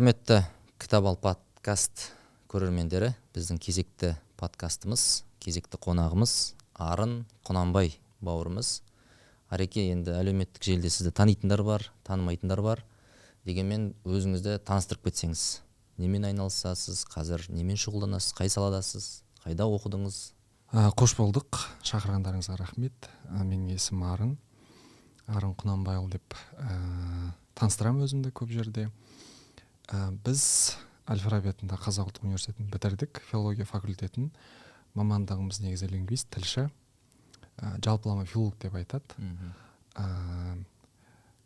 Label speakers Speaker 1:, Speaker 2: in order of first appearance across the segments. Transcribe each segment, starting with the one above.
Speaker 1: Құрметті Кітап ал подкаст көрермендері, біздің кезекті подкастымыз, кезекті қонағымыз Арын Құнанбай бауырымыз. Ареке, енді әлеуметтік желіде сізді танитындар бар, танымайтындар бар. Дегенмен өзіңізді таныстырып кетсеңіз, немен айналысасыз, қазір немен шұғылданасыз, қай саладасыз, қайда оқыдыңыз?
Speaker 2: Қош болдық, шақырғандарыңызға рахмет. Менің есімім Арын Құнанбайұлы деп таныстырамын өзімді көп жерде. Біз Әл-Фараби атындағы Қазақ ұлттық университетін бітірдік, филология факультетін. Мамандығымыз негізі лингвист, тілші, жалпылама филолог деп айтады.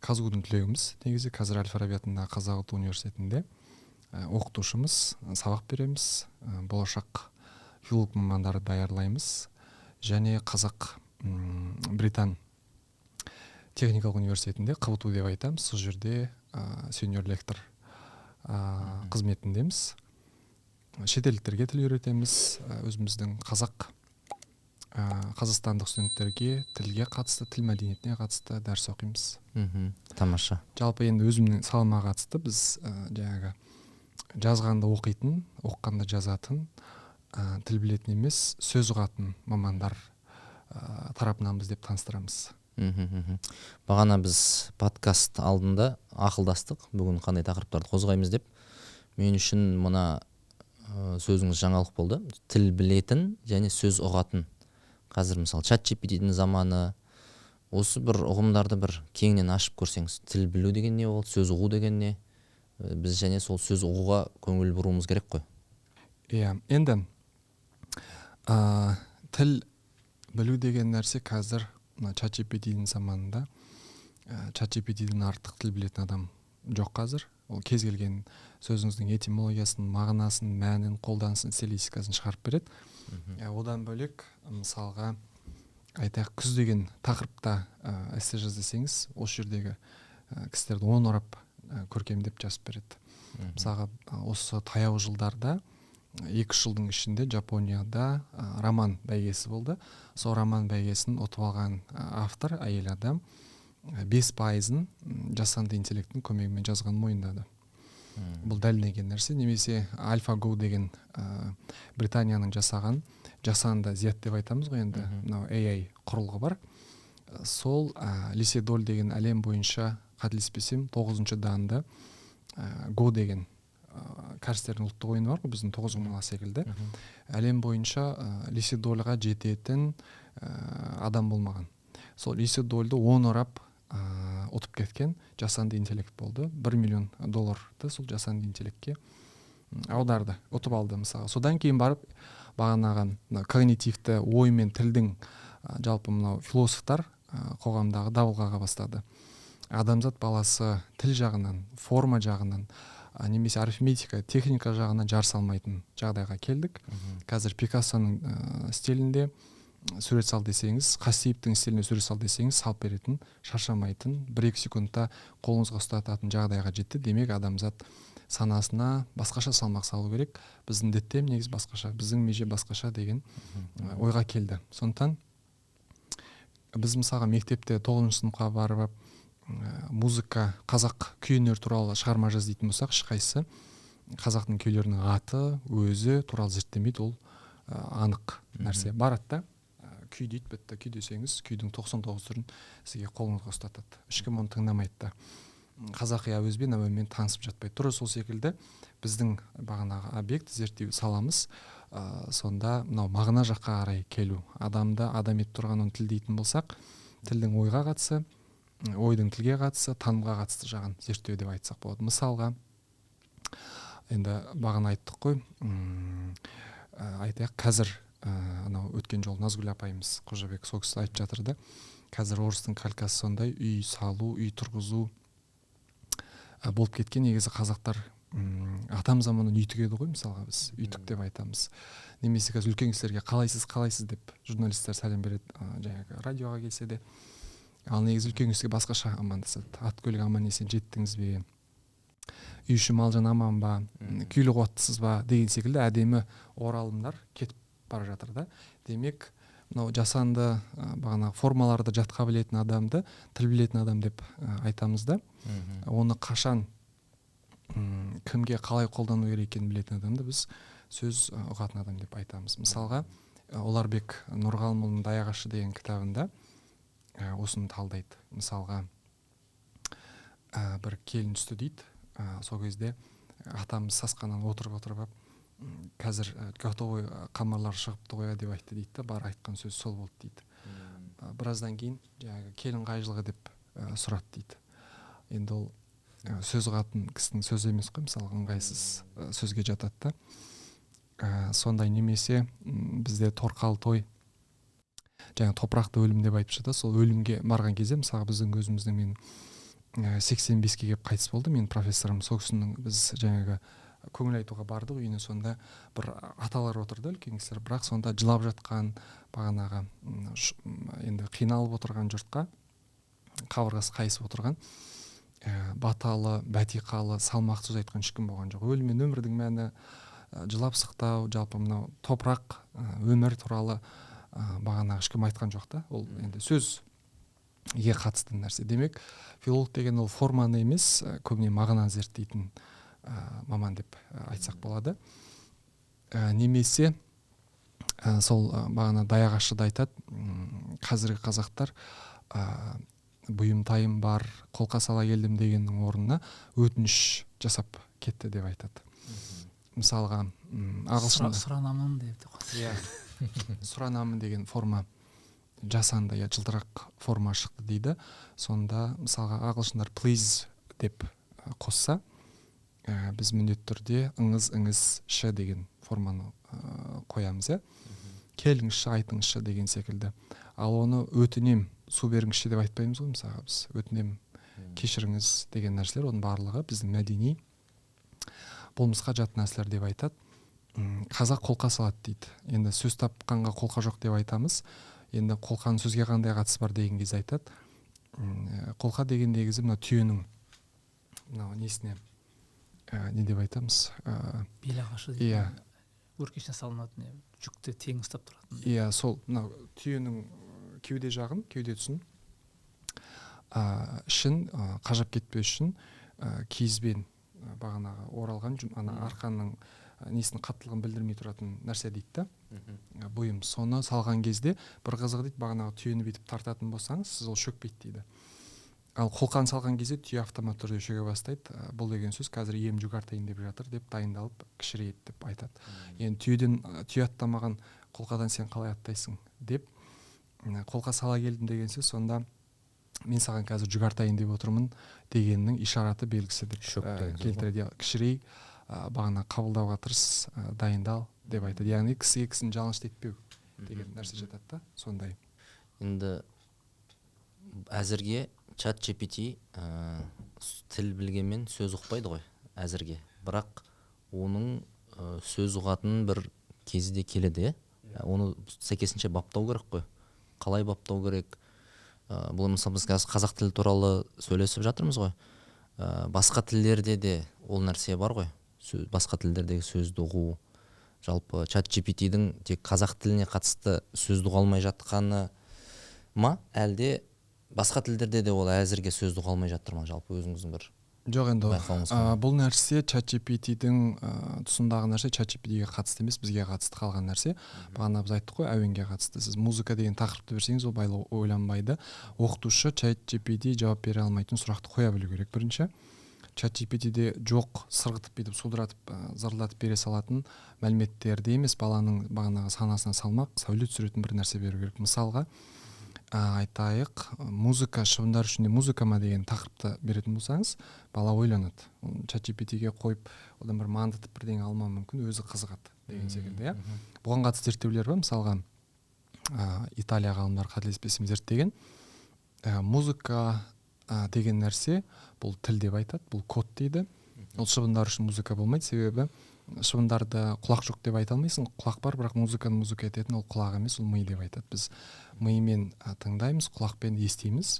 Speaker 2: Казгудың түлегіміз, негізі қазір Әл-Фараби атындағы Қазақ ұлттық университетінде оқытушымыз, сабақ береміз, болашақ филолог мамандарды даярлаймыз. Және Қазақ Британ техникалық университетінде КБТУ деп айтамыз. Сол жерде сеньор лектор қызметіндеміз. Шетелдіктерге тіл үйретеміз. Өзіміздің қазақстандық студенттерге тілге қатысты, тіл мәдениетіне қатысты дәріс оқимыз.
Speaker 1: Тамаша.
Speaker 2: Жалпы енді өзімнің салама қатысты біз жаңағы жазғанды оқитын, оқығанды жазатын, тіл білетін емес, сөз ұғатын мамандар тарапынан біз деп таныстырамыз.
Speaker 1: Бағана біз подкаст алдында ақылдастық, бүгін қандай тақырыптарды қозғаймыз деп. Мен үшін мына сөзіңіз жаңалық болды. Тіл білетін және сөз ұғатын. Қазір мысалы ChatGPT-дің заманы, осы бір ұғымдарды бір кеңінен ашып көрсеңіз. Тіл білу деген не ол, сөз ұғу деген не? Біз және сол сөз ұғуға көңіл бұруымыз керек қой.
Speaker 2: Иә, енді тіл білу деген нәрсе қазір ChatGPT-дің заманында, ChatGPT-дің артық тіл білетін адам жоқ қазір. Ол кез келген сөзіңіздің этимологиясын, мағынасын, мәнін, қолданысын, стилистикасын шығарып береді. Одан бөлек, мысалға, айтайық, күз деген тақырыпта эссе жаз десеңіз, осы жердегі кісілерді он орап көркемдеп жазып береді. Мысалға, осы таяу жылдарда 2 жылдың ішінде Жапонияда роман бәйгесі болды. Сол роман бәйгесін ұтып алған автор, әйел адам, 5%-ын жасанды интеллекттің көмегімен жазған мойындады. Бұл дәлелденген нәрсе. Немесе AlphaGo деген Британияның жасаған жасанды зят деп айтамыз ғой енді, AI құрылғы бар. Сол Лиседоль деген әлем бойынша, қателеспесем, 9-шы данды Go деген кәрістердің ұлттық ойыны бар ғой, біздің 9 құмала секілді. Әлем бойынша Лиседольға жететін адам болмаған. Сол Лиседольді 10 орап ұтып кеткен жасанды интеллект болды. $1 миллион сол жасанды интеллектке аударды, ұтып алды мысалы. Содан кейін барып бағанаған когнитивті ой мен тілдің жалпы мынау философтар қоғамдағы дабыл қаға бастады. Адамзат баласы тіл жағынан, форма жағынан, немесе арифметика, техника жағынан жарыса алмайтын жағдайға келдік. Қазір Пикассоның стилінде сурет сал десеңіз, Қасиевтің стилінде сурет сал десеңіз, салып беретін, шаршамайтын, 1-2 секундта қолыңызға ұстататын жағдайға жетті. Демек, адамзат санасына басқаша салмақ салу керек. Біздің діттем негіз басқаша, біздің меже басқаша деген ойға келді. Сондықтан біз мысалға мектепте 9-шы сыныпқа барып музыка, қазақ күй өнер туралы шығарма жаз дейтін болсақ, ешқайсысы қазақтың күйлерінің аты, өзі туралы зерттемейді. Ол анық нәрсе. Барады да, күй дейді, бітті. Күй десеңіз, күйдің 99 түрін сізге қолыңызға ұстатады. Ешкім оны тыңдамайды да. Қазақи әуезбен, әуенмен танысып жатпайды. Тура сол секілді біздің бағанағы объект зерттеу саламыз, сонда мынау мағына жаққа қарай келу. Адамды адам етіп тұрған оны тіл дейтін болсақ, тілдің ойға қатысы, ойдың тілге қатысы, танымға қатысты жағын зерттеу деп айтсақ болады. Мысалға, енді бағана айттық қой, айтайық, қазір анау өткен жол Назгүл апайымыз, Қожабек сол кісі айтып жатырды. Қазір орыстың калькасы сондай, үй салу, үй тұрғызу болып кеткен. Негізі қазақтар атам заманын үй тігеді ғой, мысалға біз үйтік деп айтамыз. Немесе қазір үлкен кісілерге қалайсыз деп журналистер сәлем береді, жаңағы радиоға келсе де. Ал негізі үлкен кісіге басқаша амандасады. Ат көлік аман есен жеттіңіз бе? Үй іші мал-жан аман ба? Күйлі қуаттысыз ба? Деген секілді әдемі оралымдар кетіп бара жатыр да. Демек, мынау жасанды бағана формаларды жатқа білетін адамды тіл білетін адам деп айтамыз да. Оны қашан кімге қалай қолдану керек екенін білетін адамды біз сөз ұғатын адам деп айтамыз. Мысалға Оларбек Нұрғалымұлының Даяғашы деген кітабында осыны талдайды. Мысалға бір келін түсті дейді. Сол кезде атамыз сасқанан отырып алып қазір готовый қамырлар шығыпты ғой деп айтты дейді. Бар айтқан сөз сол болды дейді. Біраздан кейін жаңағы келін қай жылғы деп сұрады дейді. Енді ол сөз ұғатын кісінің сөзі емес қой, мысалы ыңғайсыз сөзге жатады да. Сондай немесе бізде торқалы той, жаңа топырақты өлім деп айтып жатады. Сол өлімге барған кезде мысалы біздің өзіміздің мен 85-ке келіп қайтыс болды менің профессорым. Сол кісінің біз жаңағы көңіл айтуға бардық үйіне, сонда бір аталар отырды, үлкен кісілер, бірақ сонда жылап жатқан бағанағы енді қиналып отырған жұртқа қабырғасы қайысып отырған баталы, бәтиқалы, салмақты сөз айтқан ешкім болған жоқ. Өлім мен өмірдің мәні, жылап сықтау, жалпы мынау топырақ, өмір туралы бағанағы ешкім айтқан жоқ та. Ол енді сөзге қатысты нәрсе. Демек, филолог деген ол форманы емес, көбіне мағынаны зерттейтін маман деп айтсақ болады. Немесе сол бағана Даяғашыда айтады, қазіргі қазақтар бұйым тайым бар, қолқа сала келдім дегеннің орнына өтініш жасап кетті деп айтады. Мысалға ағылшында
Speaker 3: сұранамын деп қойды.
Speaker 2: Сұранамын деген форма жасанды, жылтырақ форма шықты дейді. Сонда мысалға ағылшындар please деп қосса, біз міндетті түрде ыңыз деген форманы қоямыз. Келіңізші, айтыңызшы деген секілді. Ал оны өтінем, су беріңізші деп айтпаймыз ғой. Мысалға біз өтінем, кешіріңіз деген нәрселер, оның барлығы біздің мәдени болмысқа жат нәрселер деп айтады. Қазақ қолқа салады дейді. Енді сөз тапқанға қолқа жоқ деп айтамыз. Енді қолқаның сөзге қандай қатысы бар деген кезде айтады. Қолқа дегендегі мына түйенің мынау несіне не деп айтамыз?
Speaker 3: Белағашы дейді. Өркешіне салынатын, жүкті тең ұстап тұратын.
Speaker 2: Сол мынау түйенің кеуде жағын, кеуде тұсын ішін қажап кетпес үшін киізбен бағанағы оралған, арқанның несінің қаттылығын білдірмей тұратын нәрсе дейді да. Бұйым. Соны салған кезде бір қызығы дейді, бағанағы түйені бүйтіп тартатын болсаңыз, сіз ол шөкпейді дейді. Ал қолқаны салған кезде түйе автомат түрде шөге бастайды. Бұл деген сөз қазір ем жүгартайын деп жатыр деп дайындалып кішірейді деп айтады. Енді түйе аттамаған қолқадан сен қалай аттайсың деп қолқа сала келдім деген сөз, сонда мен саған қазір жүгартайын деп отырмын дегеннің ишараты белгісі деп келтіреді. Кішірей, бағана қабылдауға тырыс, дайындал деп айтады. Яғни кісіні жалынышты етпеу деген нәрсе жатады да, сондай.
Speaker 1: Енді әзірге чат GPT тіл білгенмен сөз ұқпайды ғой әзірге. Бірақ оның сөз ұғатын бір кезі де келеді. Оны сәйкесінше баптау керек қой. Қалай баптау керек? Бұл мысалы біз қазақ тілі туралы сөйлесіп жатырмыз ғой. Басқа тілдерде де ол нәрсе бар ғой. Басқа тілдердегі сөзді ұғу. Жалпы чат GPT-дің тек қазақ тіліне қатысты сөзді ұға алмай жатқаны ма, әлде басқа тілдерде де ол әзірге сөзді ұға алмай жатыр ма? Жалпы өзіңіздің бір
Speaker 2: жоқ, енді
Speaker 1: байқауыңыз.
Speaker 2: бұл нәрсе чат GPT-дің тұсындағы нәрсе чат GPT-ге қатысты емес, бізге қатысты қалған нәрсе. Бағана біз айттық қой, әуенге қатысты. Сіз музыка деген тақырыпты берсеңіз, ол байлау ойланбайды. Оқытушы чат GPT жауап бере алмайтын сұрақты қоя білу керек бірінші. Чат GPT-де жоқ сырғытып бүйтіп судыратып зырлатып бере салатын мәліметтерді емес, баланың бағанағы санасына салмақ, сәулет түсіретін бір нәрсе беру керек. Мысалға айтайық, музыка шыбындар үшін музыка ма деген тақырыпты беретін болсаңыз, бала ойланады. Чат GPT-ге қойып, одан бір мандытып бірдеңе алмау мүмкін, өзі қызығады деген секілді. Бұған қатысты зерттеулер бар. Мысалға Италия ғалымдары қателеспесем зерттеген, музыка деген нәрсе бұл тіл деп айтады, бұл код дейді. Ол шыбындар үшін музыка болмайды, себебі шыбындарды құлақ жоқ деп айта алмайсың. Құлақ бар, бірақ музыканы музыка ететін ол құлақ емес, ол ми деп айтады. Біз мимен тыңдаймыз, құлақпен естиміз.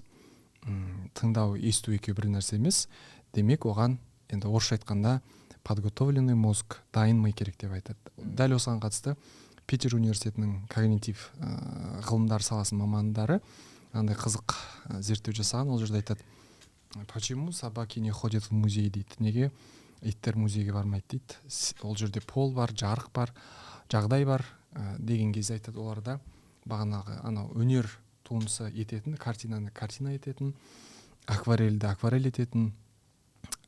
Speaker 2: Тыңдау, есту екеуі бір нәрсе емес. Демек, оған енді орысша айтқанда подготовленный мозг, дайын ми керек деп айтады. Дәл осыған қатысты Питер университетінің когнитив ғылымдар саласының мамандары андай қызық зерттеу жасаған. Ол жерде айтады, почему собаки не ходят в музей дейді. Неге иттер музейге бармайды дейді. Ол жерде пол бар, жарық бар, жағдай бар деген кезде айтады, оларда бағанағы анау өнер туындысы ететін, картинаны картина ететін, акварельді акварель ететін,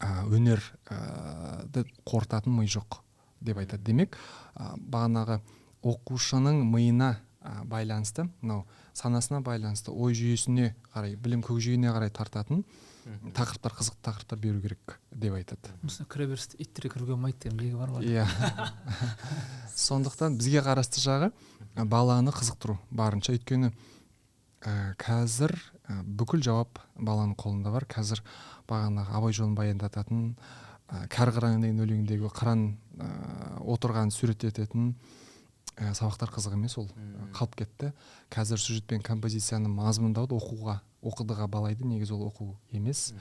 Speaker 2: өнерді қорытатын ми жоқ деп айтады. Демек бағанағы оқушының миына байланысты, мынау санасына байланысты, ой жүйесіне қарай, білім көкжиегіне қарай тартатын тақырыптар, қызықты тақырыптар беру керек деп айтады.
Speaker 3: Мысалы кіреберісте иттер кіруге болмайды деген белгі бар ғой.
Speaker 2: Иә. Сондықтан бізге қарасты жағы баланы қызықтыру барынша, өйткені қазір бүкіл жауап баланың қолында бар. Қазір бағанағы абай жолын баяндататын, кәрі қыран деген өлеңдегі қыран отырған суреттететін сабақтар қызық емес, ол қалып кетті. Қазір сюжет пен композицияны мазмұндауды оқудыға балайды, негізі ол оқу емес.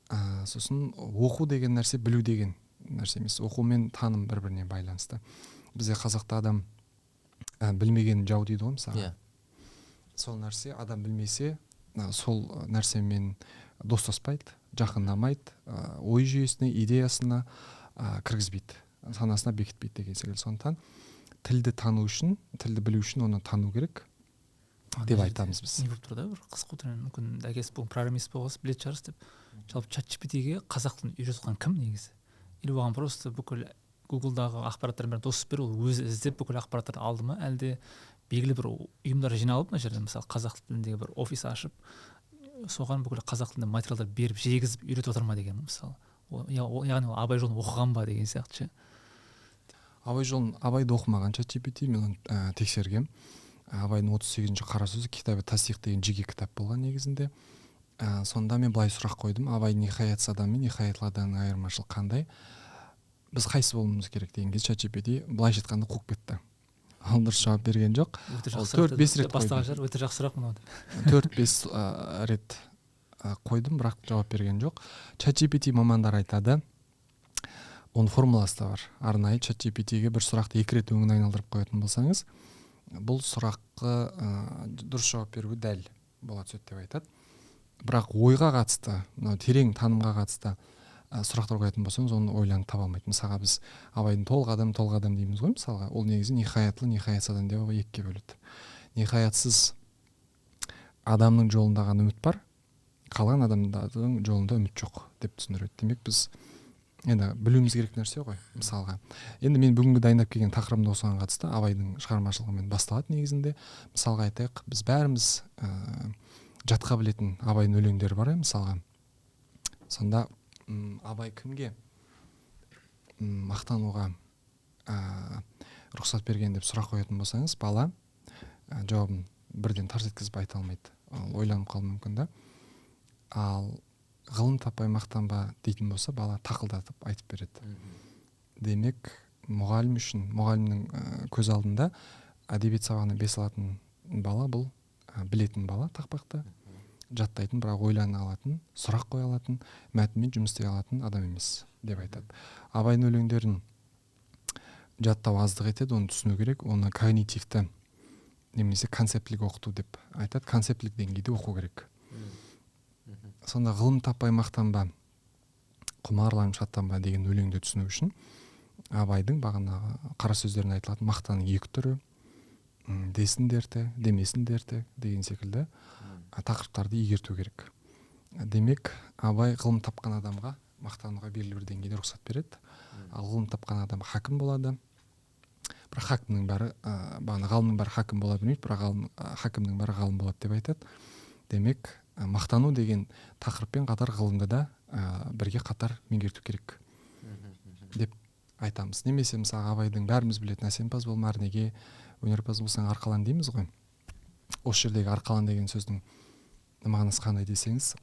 Speaker 2: Сосын оқу деген нәрсе білу деген нәрсе емес. Оқу мен таным бір-біріне байланысты. Бізде қазақта адам білмеген жау дейді ғой мысалы. Сол нәрсе, адам білмесе, сол нәрсемен достаспайды, жақындамайды, ой жүйесіне, идеясына кіргізбейді, санасына бекітпейді деген секілді. Сондықтан тілді тану үшін, тілді білу үшін оны тану керек деп айтамыз біз.
Speaker 3: Не болып тұр да, бір қыз қотырын мүмкін әкесі бұл программист болғысы білетін шығарсыз деп. Жалпы ChatGPT-ге қазақ тілін үйретіп кім негізі? Или оған просто бүкіл Google-дағы ақпараттармен дос беру, ол өзі іздеп бүкіл ақпараттарды алды ма, әлде белгілі бір ұйымдар жиналып мына жерде мысалы қазақ тіліндегі бір офис ашып, соған бүкіл қазақ тілінде материалдар беріп жегізіп үйретіп отыр ма деген, мысалы. Яғни ол абай жолын оқыған ба деген сияқты ше.
Speaker 2: Абайды оқымаған ChatGPT, мен тексергем. Абайдың 38-ші қара сөзі кітабы Тасих деген жеке кітап болған негізінде. Сонда мен былай сұрақ қойдым: Абай ниһаятсыз адам мен ниһаятлы адамның айырмашылығы қандай? Біз қайсы болуымыз керек деген кезде ChatGPT былайша айтқанда қуып кетті. Ал дұрыс жауап берген жоқ. 4-5 рет
Speaker 3: қойдым. Өте жақсы сұрақ мынау.
Speaker 2: 4-5 рет қойдым, бірақ жауап берген жоқ. ChatGPT мамандар айтады, оның формуласы да бар. Арнайы ChatGPT-ге бір сұрақты 2 рет өңін айналдырып қоятын болсаңыз, бұл сұраққа дұрыс жауап беруі дәл бола түседі деп айтады. Бірақ ойға қатысты, терең танымға қатысты сұрақтар қоятын болсаңыз, оны ойланып таба алмайды. Мысалға біз Абайдың толық адам дейміз ғой, мысалға. Ол негізі ниһаятлы, ниһаятсыз адам деп екіге бөледі. Ниһаятсыз адамның жолында ғана үміт бар, қалған адамдардың жолында үміт жоқ деп түсіндіреді. Демек біз енді білуіміз керек нәрсе ғой, мысалға. Енді мен бүгінгі дайындап келген тақырыбымда осыған қатысты Абайдың шығармашылығымен басталады негізінде. Мысалға айтайық, біз бәріміз жатқа білетін Абайдың өлеңдері бар, мысалға. Сонда Абай кімге мақтануға рұқсат берген деп сұрақ қоятын болсаңыз, бала жауабын бірден тарс еткізіп айта алмайды. Ойланып қалуы мүмкін да. Ал ғылым таппай мақтанба дейтін болса, бала тақылдатып айтып береді. Демек, мұғалім үшін, мұғалімнің көз алдында әдебиет сабағына бес алатын бала бұл білетін бала тақпақты, жаттайтын, бірақ ойлана алатын, сұрақ қоя алатын, мәтінмен жұмыс істей алатын адам емес деп айтады. Абайдың өлеңдерін жаттау аздық етеді, оны түсіну керек, оны когнитивті немесе концептілік оқыту деп айтады. Концептілік деңгейде оқу керек. Сонда ғылым таппай мақтанба, құмарланып шаттанба деген өлеңді түсіну үшін Абайдың бағанағы қара сөздерін айтылатын мақтаның екі түрі, десін дерті, демесін дерті деген секілді тақырыптарды игерту керек. Демек, Абай ғылым тапқан адамға мақтануға белгілі бір деңгейде рұқсат береді. Ал ғылым тапқан адам хакім болады. Бірақ хакімнің бәрі, ғалымның бәрі хакім бола бермейді, бірақ хакімнің бәрі ғалым болады деп айтады. Демек, мақтану деген тақырыппен қатар ғылымды да бірге қатар меңгерту керек деп айтамыз. Немесе мысалы Абайдың бәріміз білетін әсемпаз бол, мәрнеге, өнерпаз болсаң арқалан дейміз ғой. Осы жердегі арқалан деген сөздің мағынасы қандай десеңіз,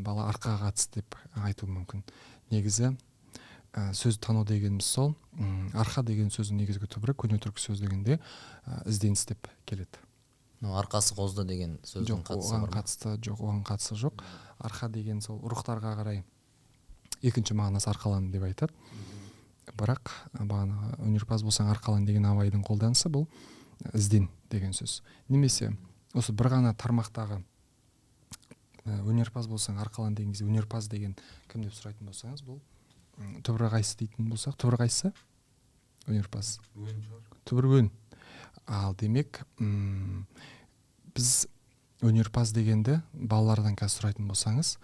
Speaker 2: бала арқаға қатысты деп айтуы мүмкін. Негізі сөз тану дегеніміз сол, арқа деген сөздің негізгі түбірі көне түркі сөз дегенде ізденіс деп келеді.
Speaker 1: Арқасы қозды деген сөздің қатысы бар ма?
Speaker 2: Оған қатысы жоқ. Арқа деген сол рухтарға қарай екінші мағынасы арқалан деп айтады. Бірақ бағана өнерпаз болсаң арқалан деген Абайдың қолданысы бұл ізден деген сөз. Немесе осы бір ғана тармақтағы өнерпаз болсаң арқалан деген кезде өнерпаз деген кім деп сұрайтын болсаңыз, бұл түбір қайсы дейтін болсақ, түбір қайсы өнерпаз түбір өн. Ал демек біз өнерпаз дегенді балалардан қазір сұрайтын болсаңыз,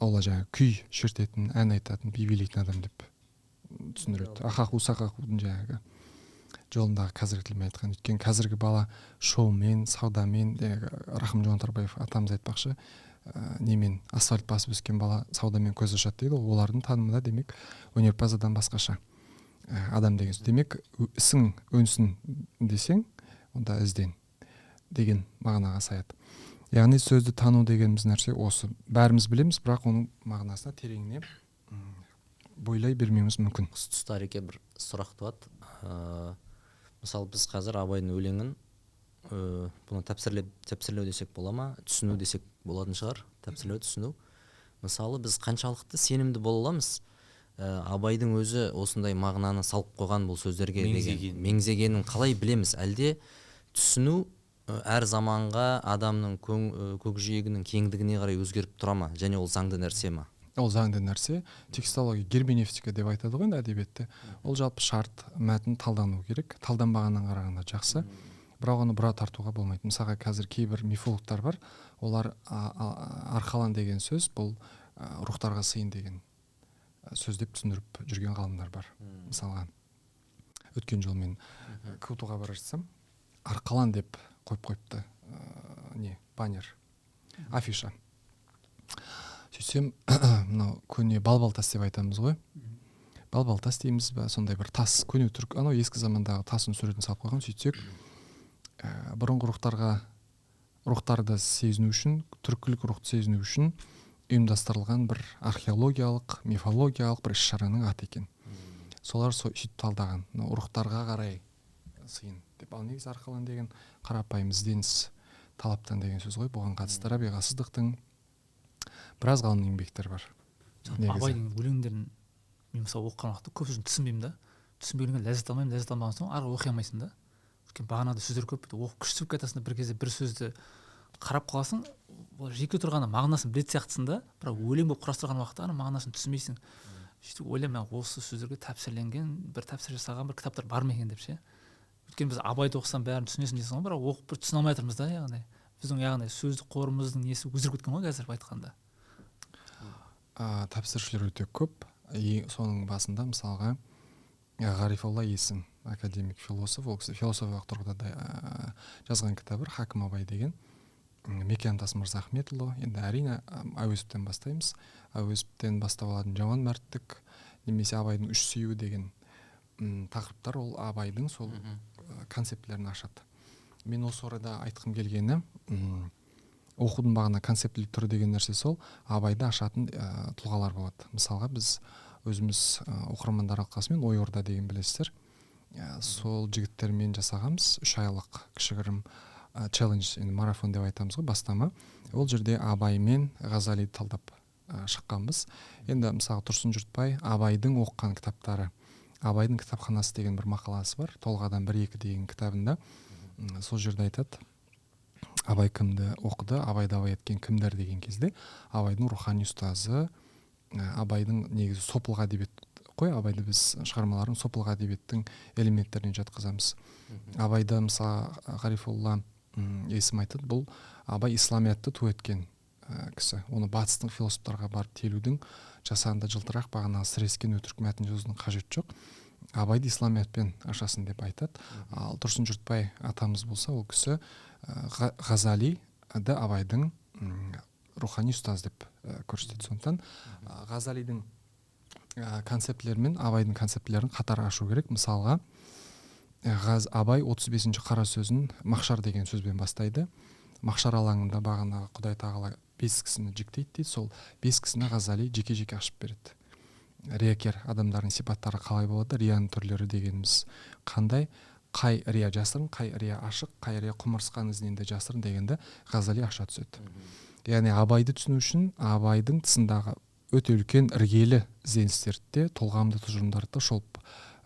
Speaker 2: ол жаңағы күй шертетін, ән айтатын, би билейтін адам деп түсіндіреді. Ахаху сахахудың жаңағы жолындағы қазіргі тілмен айтқан. Өйткені қазіргі бала шоумен, саудамен, Рахым Жонтарбаев атамыз айтпақшы, немен асфальт басып өскен бала саудамен көз ашады дейді. Олардың танымында демек өнерпаз адам басқаша адам деген сөз. Демек ісің өнсін десең, онда ізден деген мағынаға саяды. Яғни сөзді тану дегеніміз нәрсе осы. Бәріміз білеміз, бірақ оның мағынасына тереңіне бойлай бермеуіміз мүмкін.
Speaker 1: Тұстареке бір сұрақ туады. Мысалы біз қазір Абайдың өлеңін бұны тәпсірлеу десек бола ма, түсіну десек болатын шығар. Тәпсірлеу, түсіну. Мысалы біз қаншалықты сенімді бола аламыз Абайдың өзі осындай мағынаны салып қойған бұл сөздерге деген меңзегенін қалай білеміз? Әлде түсіну әр заманға адамның көкжиегінің кеңдігіне қарай өзгеріп тұра ма, және ол заңды нәрсе ма?
Speaker 2: Ол заңды нәрсе. Текстология, герменевтика деп айтады ғой әдебиетте. Ол жалпы шарт, мәтін талдану керек. Талданбағаннан қарағанда жақсы. Бірақ оны бұра тартуға болмайды. Мысалға қазір кейбір мифологтар бар. Олар арқалан деген сөз бұл рухтарға сыйын деген сөз деп түсіндіріп жүрген ғалымдар бар. Мысалға өткен жолмен КУТуға бара жатсам, арқалан деп қойып қойыпты баннер, афиша. Сөйтсем, мынау көне балбалтас деп айтамыз ғой. Балбалтас дейміз бе, сондай бір тас, көне түрік, анау ескі замандағы тасын суретін салып қойған. Сөйтсек, бұрынғы рухтарды сезіну үшін, түркілік рухты сезіну үшін ұйымдастырылған бір археологиялық, мифологиялық бір іс-шараның аты екен. Солар сөйтіп талдаған, рухтарға қарай сыйын деп. Ал негізі арқалан деген қарапайым ізденіс, талаптан деген сөз ғой. Бұған қатысты Рабиға Сыздықтың біраз ғалым еңбектері бар.
Speaker 3: Абайдың өлеңдерін мен мысалы оқыған уақытта көп сөзін түсінбеймін да. Түсінбегеннен ләззат алмаймын, ләззат алмаған соң ары оқи алмайсың да. Өйткені бағанада сөздер көп, оқып күшті болып кетесің, бір кезде бір сөзді қарап қаласың, жеке тұрғанда мағынасын білетін сияқтысың да, бірақ өлең болып құрастырған уақытта мағынасын түсінбейсің. Сөйтіп ойлаймын, осы сөздерге тәпсірленген, бір тәпсір жасаған бір кітаптар бар ма екен деп ше. Өйткені біз Абайды оқысам бәрін түсінесің дейсің ғой, бірақ оқып бір түсіне алмай жатырмыз да, яғни біздің яғни сөздік қорымыздың несі өзгеріп кеткен ғой қазір айтқанда.
Speaker 2: Тәпсіршілер өте көп. Соның басында мысалға Ғарифолла Есім, академик философ, ол кісі философиялық тұрғыда жазған кітабы Хакім Абай деген. Мекемтас Мырзахметұлы, енді әрине Әуезовтен бастаймыз. Әуезовтен бастап алатын жаман мәрттік немесе Абайдың үш сүюі деген тақырыптар ол Абайдың сол концептілерін ашады. Мен осы орайда айтқым келгені, оқудың бағана концептілік түрі деген нәрсе сол Абайды ашатын тұлғалар болады. Мысалға біз өзіміз оқырмандар алқасымен Ой Орда деген білесіздер. Сол жігіттермен жасағанбыз 3 айлық кішігірім челлендж, енді марафон деп айтамыз ғой, бастама. Ол жерде Абай мен Ғазалиді талдап шыққанбыз. Енді мысалы Тұрсын Жұртбай Абайдың оқыған кітаптары, Абайдың кітапханасы деген бір мақаласы бар, Толғадан 1-2 деген кітабында. Сол жерде айтады, Абай кімді оқыды, Абайды абай еткен кімдер деген кезде Абайдың рухани ұстазы, Абайдың негізі сопылық әдебиет қой, Абайды біз шығармаларын сопылық әдебиеттің элементтеріне жатқызамыз. Абайды мысалы Ғарифолла Есім айтады, бұл Абай исламиятты ту еткен кісі. Оны батыстың философтарға барып телудің жасағында жылтырақ бағанағы сірескен өтірік мәтін жазудың қажеті жоқ. Абайды исламиятпен ашасын деп айтады. Ал Тұрсын Жұртбай атамыз болса, ол кісі Ғазалиді Абайдың рухани ұстаз деп көрсетеді. Сондықтан Ғазалидің концептілері мен Абайдың концептілерін қатар ашу керек. Мысалға Абай 35-ші қара сөзін махшар деген сөзбен бастайды. Махшар алаңында бағанағы Құдай тағала 5 кісіні жіктейді дейді. Сол 5 кісіні Ғазали жеке-жеке ашып береді. Риякер адамдардың сипаттары қалай болады, рияның түрлері дегеніміз қандай, қай рия жасырын, қай рия ашық, қай рия құмырсқан ізінен де жасырын дегенді Ғазали аша түседі. Яғни Абайды түсіну үшін Абайдың тысындағы өте үлкен іргелі ізденістерді, толғамды тұжырымдарды шолып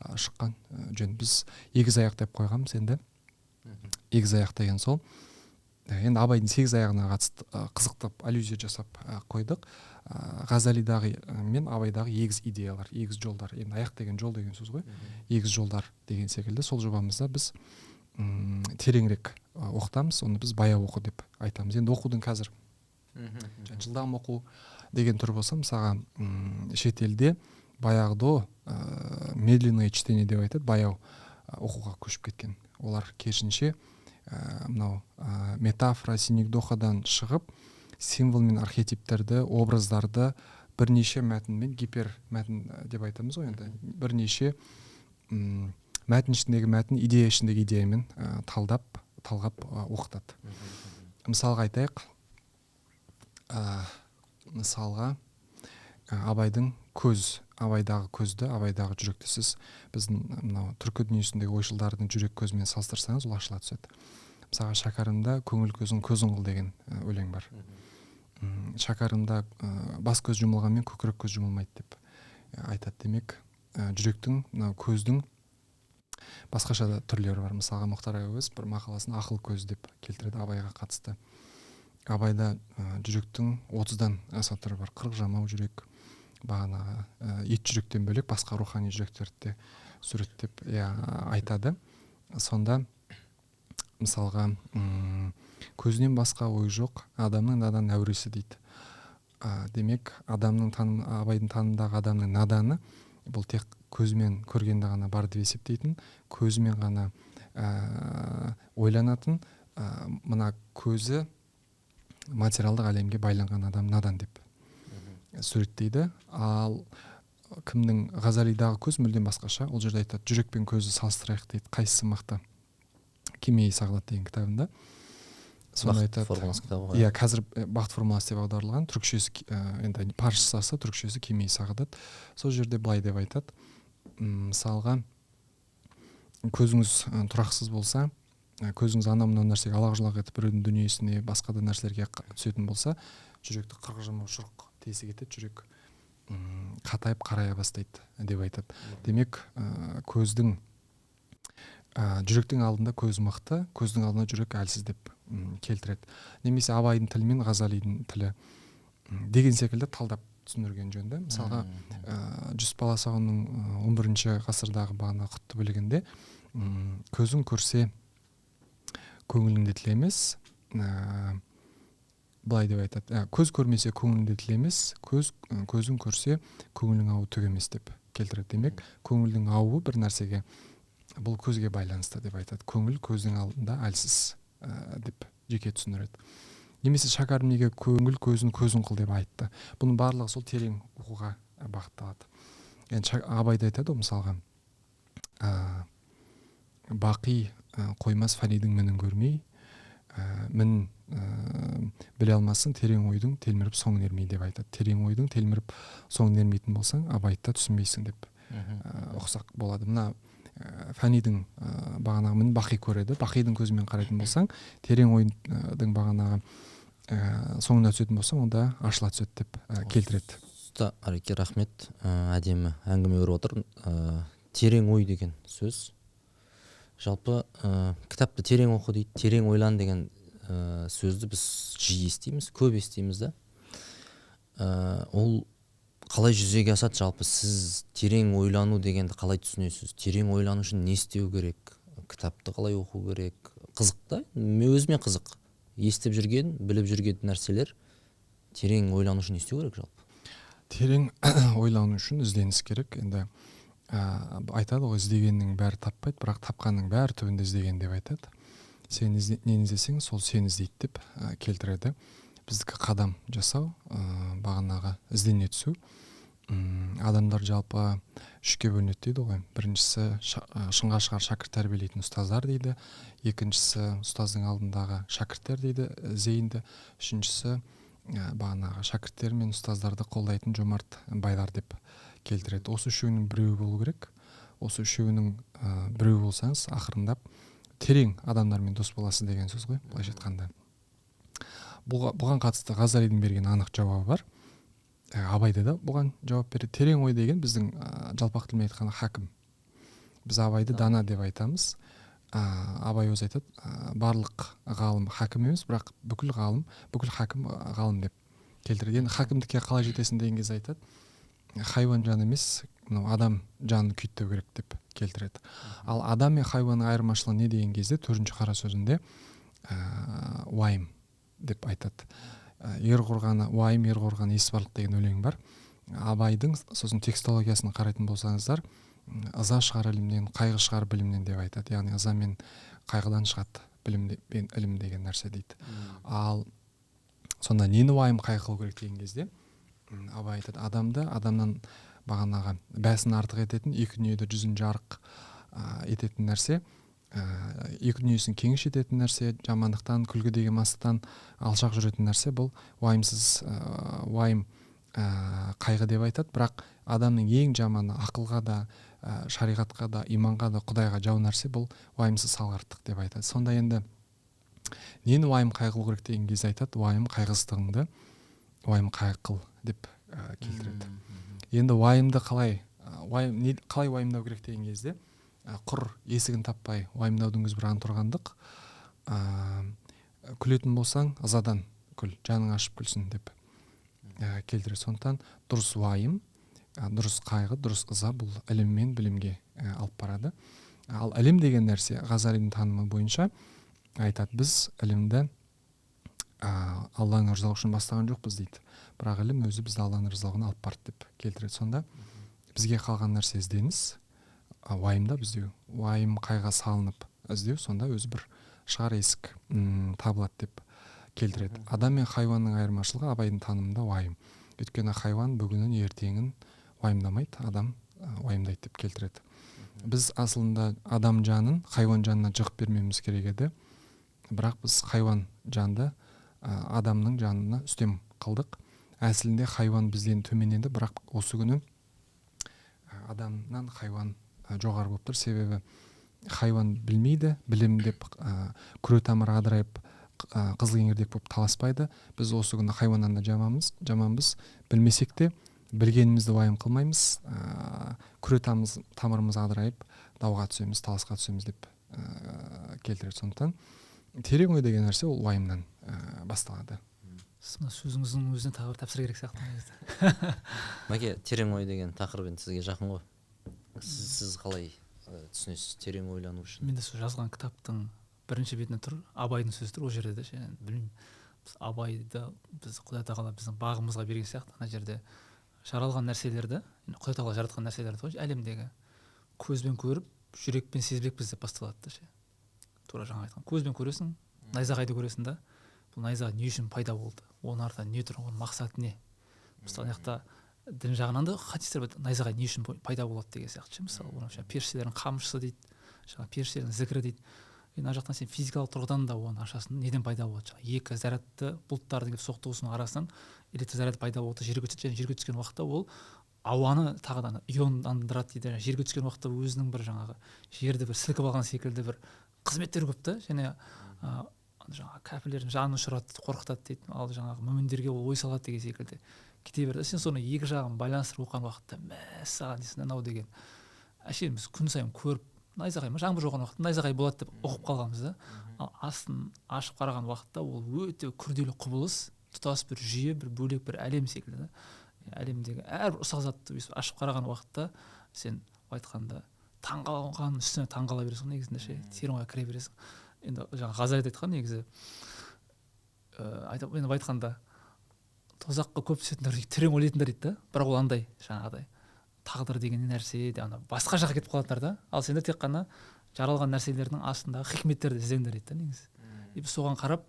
Speaker 2: шыққан жөн. Біз егіз аяқ деп қойғанбыз енді. Егіз аяқ деген сол. Енді Абайдың 8 аяғына қатысты қызықтап аллюзия жасап қойдық. Ғазалидағы мен Абайдағы егіз идеялар, егіз жолдар, енді аяқ деген жол деген сөз ғой, егіз жолдар деген секілді сол жобамызда біз тереңірек оқытамыз, оны біз баяу оқу деп айтамыз. Енді оқудың қазір жылдам оқу деген түрі болса, мысалға шетелде баяғыда медленное чтение деп айтады, баяу оқуға көшіп кеткен. Олар керісінше мынау метафора, синекдохадан шығып, символ мен архетиптерді, образдарды бірнеше мәтінмен, гипермәтін деп айтамыз ғой, енді бірнеше мәтін ішіндегі мәтін, идея ішіндегі идеямен талғап оқытады. Мысалға айтайық, мысалға Абайдың Абайдағы көзді, Абайдағы жүректі сіз біздің мынау түркі дүниесіндегі ойшылдардың жүрек көзімен салыстырсаңыз, ол ашыла түседі. Мысалға Шәкәрімда көңіл көзін көзің қыл деген өлең бар. Шәкәрімда бас көз жұмылғанмен көкірек көз жұмылмайды деп айтады. Демек, жүректің, көздің басқаша да түрлері бар. Мысалға Мұхтар Әуезов бір мақаласын ақыл көз деп келтіреді Абайға қатысты. Абайда жүректің 30-дан аса түрі бар. 40 жамау жүрек, бағанағы ет жүректен бөлек басқа рухани жүректерді суреттеп айтады. Сонда мысалға көзінен басқа ой жоқ, адамның надан әуресі дейді. Демек, Абайдың танымдағы адамның наданы бұл тек көзімен көргенде ғана бар деп есептейтін, көзімен ғана ойланатын, мына көзі материалдық әлемге байланған адам надан деп суреттейді. Ал кімнің Ғазалидағы көз мүлдем басқаша. Ол жерде айтады, жүрек пен көзді салыстырайық дейді, қайсысы мықты? Кемей Сағдат деген кітабында. Сонда айтады, иә, қазір бақыт формуласы деп аударылған, түркшесі енді парсшасы, түркшесі Кемей Сағдат. Сол жерде былай деп айтады, мысалға көзіңіз тұрақсыз болса, көзіңіз анау-мынау нәрсеге алақ-жұлақ етіп біреудің дүниесіне, басқа да нәрселерге түсетін болса, жүректі 40 жамау шұрық тесі кетеді, жүрек қатайып қарая бастайды деп айтады. Демек, көздің жүректің алдында көз мықты, көздің алдында жүрек әлсіз деп келтіреді. Немесе Абайдың тілі мен Ғазалидің тілі деген секілді талдап түсіндірген жөнді. Мысалға Жүсіп Баласағұнның 11-ші ғасырдағы бағана құтты білігінде көзің көрсе көңіліңде тілемес, былай деп айтады, көз көрмесе көңіліңде тілемес, көзің көрсе көңілің ауы төгемес деп келтіреді. Демек, көңілдің ауы бір нәрсеге, бұл көзге байланысты деп айтады. Көңіл көздің алдында әлсіз деп жеке түсіндіреді. Немесе Шәкәрім неге көңіл көзін қыл деп айтты. Бұның барлығы сол терең оқуға бағытталады. Енді Абайда айтады, мысалға бақи қоймас фәнидің мінін көрмей, мін біле алмасын терең ойдың телміріп соңын ермей деп айтады. Терең ойдың телміріп соңын ермейтін болсаң, Абайда түсінбейсің деп ұқсақ болады. Мына фәнидің бағанағы мін бақи көреді, бақидың көзімен қарайтын болсаң, терең ойдың бағанағы соңына түсетін болсаң, онда ашыла түседі деп келтіреді.
Speaker 1: Ареке, рахмет, әдемі әңгіме өріп отыр. Терең ой деген сөз. Жалпы кітапты терең оқы дейді, терең ойлан деген сөзді біз жиі естиміз, көп естиміз да. Ол қалай жүзеге асады? Жалпы сіз терең ойлану дегенді қалай түсінесіз? Терең ойлану үшін не істеу керек? Кітапты қалай оқу керек? Қызық та, өзіме қызық. Естіп жүрген, біліп жүрген нәрселер терең ойлану үшін не істеу керек жалпы?
Speaker 2: Терең ойлану үшін ізденіс керек. Енді айтады ғой, іздегеннің бәрі таппайды, бірақ тапқанның бәрі түбінде іздеген деп айтады. Сен нені іздесең, сол сені іздейді деп келтіреді. Біздікі қадам жасау, бағанағы іздене түсу. Адамдар жалпы үшке бөлінеді дейді ғой. Біріншісі шыңға шығар шәкірт тәрбиелейтін ұстаздар дейді. Екіншісі ұстаздың алдындағы шәкірттер дейді, зейінді. Үшіншісі бағанағы шәкірттер мен ұстаздарды қолдайтын жомарт байлар деп келтіреді. Осы үшеуінің біреуі болу керек. Осы үшеуінің біреуі болсаңыз, ақырындап терең адамдармен дос боласыз деген сөз ғой, былайша айтқанда. Бұған қатысты Ғазалидің берген анық жауабы бар. Абайда да бұған жауап береді. Терең ой деген біздің жалпақ тілмен айтқанда хакім. Біз Абайды дана деп айтамыз. Абай өзі айтады, барлық ғалым хакім емес, бірақ бүкіл ғалым, бүкіл хакім ғалым деп келтіреді. Енді хакімдікке қалай жетесің деген кезде айтады, хайуан жаны емес, мынау адам жанын күйттеу керек деп келтіреді. Ал адам мен хайуанның айырмашылығы не деген кезде 4-ші қара сөзінде уайым деп айтады. Ер қорғаны уайым, ер қорғаны ес барлық деген өлең бар. Абайдың сосын текстологиясын қарайтын болсаңыздар, ыза шығар ілімнен, қайғы шығар білімнен деп айтады. Яғни ыза мен қайғыдан шығады білім мен ілім деген нәрсе дейді. Ал сонда нені уайым қайғы қылу керек деген кезде Абай айтады, адамды адамнан бағанағы бәсін артық ететін, екі дүниеде жүзін жарық ететін нәрсе, екі дүниесін кеңіш ететін нәрсе, жамандықтан, күлкі деген мастықтан алшақ жүретін нәрсе, бұл уайымсыз уайым қайғы деп айтады. Бірақ адамның ең жаманы ақылға да, шариғатқа да, иманға да, Құдайға жау нәрсе бұл уайымсыз салғырттық деп айтады. Сонда енді нені уайым қайғы қылу керек деген кезде айтады, уайым қайғысыздығыңды уайым қайғы қыл деп келтіреді. Енді уайымды қалай уайымдау керек деген кезде, құр есігін таппай уайымдаудың өзі бір антұрғандық. Күлетін болсаң ызадан күл, жаның ашып күлсін деп келтіреді. Сондықтан дұрыс уайым, дұрыс қайғы, дұрыс ыза бұл ілім мен білімге алып барады. Ал ілім деген нәрсе Ғазалидің танымы бойынша айтады, біз ілімді Алланың ризалығы үшін бастаған жоқпыз дейді. Бірақ ілім өзі бізді Алланың ризалығына алып барды деп келтіреді. Сонда бізге қалған нәрсе ізденіс, уайымдап іздеу, уайым қайға салынып іздеу, сонда өзі бір шығар есік табылады деп келтіреді. Адам мен хайуанның айырмашылығы Абайдың танымында уайым. Өйткені хайуан бүгінін ертеңін уайымдамайды, адам уайымдайды деп келтіреді. Біз асылында адам жанын хайуан жанына жығып бермеуіміз керек еді. Бірақ біз хайуан жанды адамның жанына үстем қылдық. Әсілінде хайуан бізден төменеді, бірақ осы күні адамнан хайуан жоғары болып тұр. Себебі хайуан білмейді, білім деп күре тамыры адырайып қызылкеңірдек болып таласпайды. Біз осы күні хайуаннан да жаманбыз. Білмесек те білгенімізді уайым қылмаймыз. Күре тамырымыз адырайып дауға түсеміз, таласқа түсеміз деп келтіреді. Сондықтан терең ой деген нәрсе ол уайымнан басталады.
Speaker 3: Сөзіңіздің өзіне тағы бір тапсыру керек сияқты.
Speaker 1: Мәке, терең ой деген тақырып енді сізге жақын ғой. Сіз қалай түсінесіз терең ойлану үшін?
Speaker 3: Менде сол жазған кітаптың бірінші бетінде тұр, Абайдың сөзі тұр ол жерде де. Білмеймін, Абайды біз Құдай тағала біздің бағымызға берген сияқты. Ана жерде жаралған нәрселерді, Құдай тағала жаратқан нәрселерді ғой, әлемдегі көзбен көріп, жүрекпен сезбекпіз деп басталады да. Тура жаңа айтқан. Көзбен көресің, найзағайды көресің да. Бұл найзағай не үшін пайда болды? Оның артында не тұр? Оның мақсаты не? Мысалы, аяқта дін жағынан да хадистер найзағай не үшін пайда болады деген сияқты. Мысалы, оны періштелердің қамшысы дейді, періштелердің зікірі дейді. Мына жақтан сен физикалық тұрғыдан да оны ашасың, неден пайда болады? Екі зарядты бұлттардың келіп соқтығысуының арасынан электр заряды пайда болды, жерге түседі, және жерге түскен уақытта ол ауаны тағыдан иондандырады дейді. Жерге түскен уақытта өзінің бір жаңағы жерді бір сілкіп алған секілді бір қызметтер көп та, және жаңағы кәпірлердің жанын ұшырады, қорқытады дейді. Ал жаңағы мүміндерге ол ой салады деген секілді кете берді. Сен соны екі жағын байланыстырып оқыған уақытта мәссаған дейсің, анау деген әшейін біз күн сайын көріп, найзағай ма, жаңбыр жауған уақытта найзағай болады деп оқып қалғанбыз да. Ал астын ашып қараған уақытта ол өте күрделі құбылыс, тұтас бір жүйе, бір бөлек бір әлем секілді да. Әлемдегі әрбір ұсақ затты ашып қараған уақытта сен айтқанда таңғалған үстіне таңғала бересің негізінде ше, терең ойға кіре бересің. Енді жаңа Ғазалида айтқан негізі енді айтқанда тозаққа көп түсетіндер терең ойлайтындар дейді да. Бірақ ол андай жаңағыдай тағдыр деген нәрсе де ана басқа жаққа кетіп қалатындар да. Ал сендер тек қана жаралған нәрселердің астындағы хикметтерді іздеңдер дейді да негізі. Біз соған қарап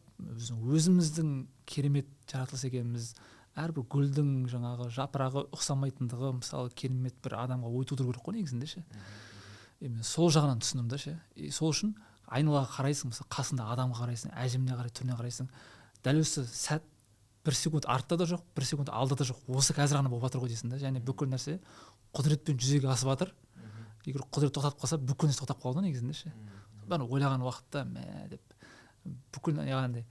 Speaker 3: өзіміздің керемет жаратылыс екеніміз, әрбір гүлдің жаңағы жапырағы ұқсамайтындығы мысалы керемет бір адамға ой тудыру керек қой негізінде ше. Мен сол жағынан түсіндім да ше. Сол үшін айналаға қарайсың, мысалы қасында адамға қарайсың, әжіміне қарай, түріне қарайсың. Дәл осы сәт бір секунд артта да жоқ, бір секунд алда да жоқ. Осы қазір ғана болып жатыр ғой дейсің да. Және бүкіл нәрсе құдіретпен жүзеге асып жатыр. Егер құдірет тоқтатып қалса, бүкіл нәрсе тоқтап қалады негізінде ше. Бәрі ойлаған уақытта мә деп бүкіл яғни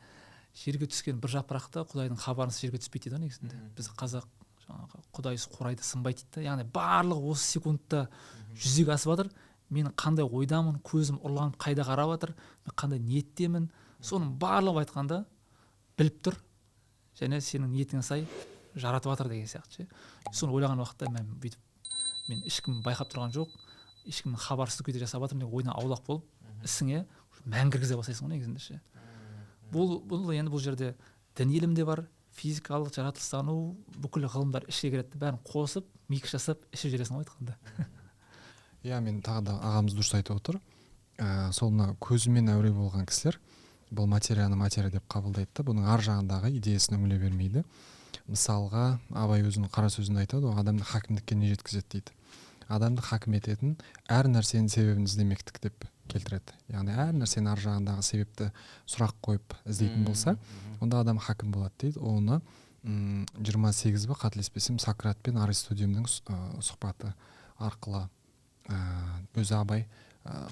Speaker 3: жерге түскен бір жапырақта Құдайдың хабарынсыз жерге түспейді дейді негізінде. Біз қазақ жаңағы Құдайсыз қурайды сынбайды дейді. Яғни барлығы осы секундта жүзеге асып жатыр. Мен қандай ойдамын, көзім ұрланып қайда қарап жатыр, мен қандай ниеттемін, соның барлығы айтқанда біліп тұр. және сенің ниетіңе сай жаратып жатыр деген сияқты ше. Соны ойлаған уақытта мен бүйтіп мен ешкім байқап тұрған жоқ, ешкім хабарсыз күйде жасап жатырмын деп ойдан аулақ болып ісіңе мән кіргізе бастайсың ғой негізінде ше. Бұл енді бұл жерде дін илім де бар, физикалық жаратылыстану, бүкіл ғылымдар ішке кіреді, бәрін қосып микс жасап ішіп жібересің ғой айтқанда.
Speaker 2: Иә, мен тағы да ағамыз дұрыс айтып отыр. Сол мына көзімен әуре болған кісілер бұл материяны материя деп қабылдайды да, бұның ар жағындағы идеясын үңіле бермейді. Мысалға, Абай өзінің қара сөзінде айтады, ол адамды хакімдікке не жеткізеді дейді. Адамды хакім ететін әр нәрсенің себебін іздемектік деп келтіреді. Яғни әр нәрсенің ар жағындағы себепті сұрақ қойып іздейтін болса, онда адам хакім болады дейді. Оны 28 ба қателеспесем Сократ пен Аристотельдің сұхбаты арқылы өзі Абай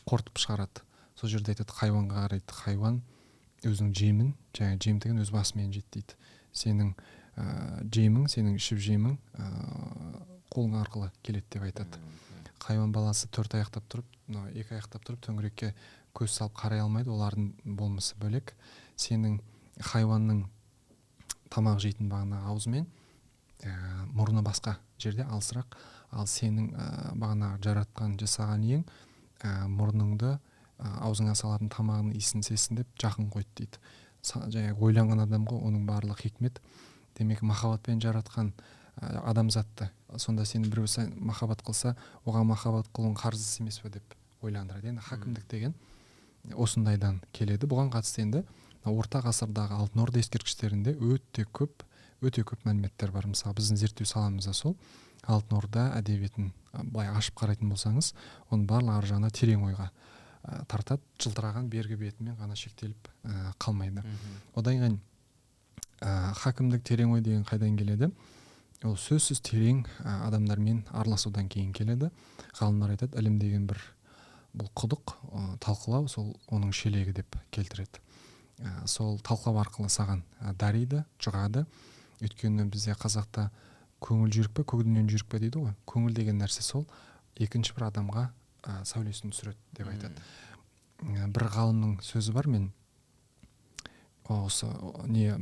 Speaker 2: қорытып шығарады. Сол жерде айтады, хайуанға қарайды, хайуан өзінің жемін, жаңа жем деген өз басымен жейді дейді. Сенің жемің, сенің ішіп жемің қолың арқылы келеді деп айтады. Хайуан баласы 4 аяқтап тұрып, 2 аяқтап тұрып төңірекке көз салып қарай алмайды, олардың болмысы бөлек. Сенің хайуанның тамақ жейтін бағана аузымен, мұрны басқа жерде алысырақ, ал сенің бағана жаратқан жасаған ең мұрныңды аузыңа салатын тамағының иісін сезсін деп жақын қойды дейді. Жаңағы ойланған адамға оның барлық хикмет. Демек, махаббатпен жаратқан адамзатты, сонда сені біреу махаббат қылса, оған махаббат қылуың қарыз емес пе деп ойландырады. Енді хакімдік деген осындайдан келеді. Бұған қатысты енді орта ғасырдағы алтын орда ескерткіштерінде өте көп мәліметтер бар. Мысалы, біздің зерттеу саламызда сол алтын орда әдебиетін былай ашып қарайтын болсаңыз, оның барлық ар жағына терең ойға тартады. Жылтыраған бергі бетімен ғана шектеліп қалмайды. Одан кейін хакімдік, терең ой деген қайдан келеді? Ол сөзсіз терең адамдармен араласудан кейін келеді. Ғалымдар айтады, ілім деген бұл құдық, талқылау сол оның шелегі деп келтіреді. Сол талқылау арқылы саған дариды, жұғады. Өйткені бізде қазақта көңіл жүйрік пе, көгінен жүйрік пе дейді ғой. Көңіл деген нәрсе сол екінші бір адамға сәулесін түсіреді деп айтады. Бір ғалымның сөзі бар, мен осы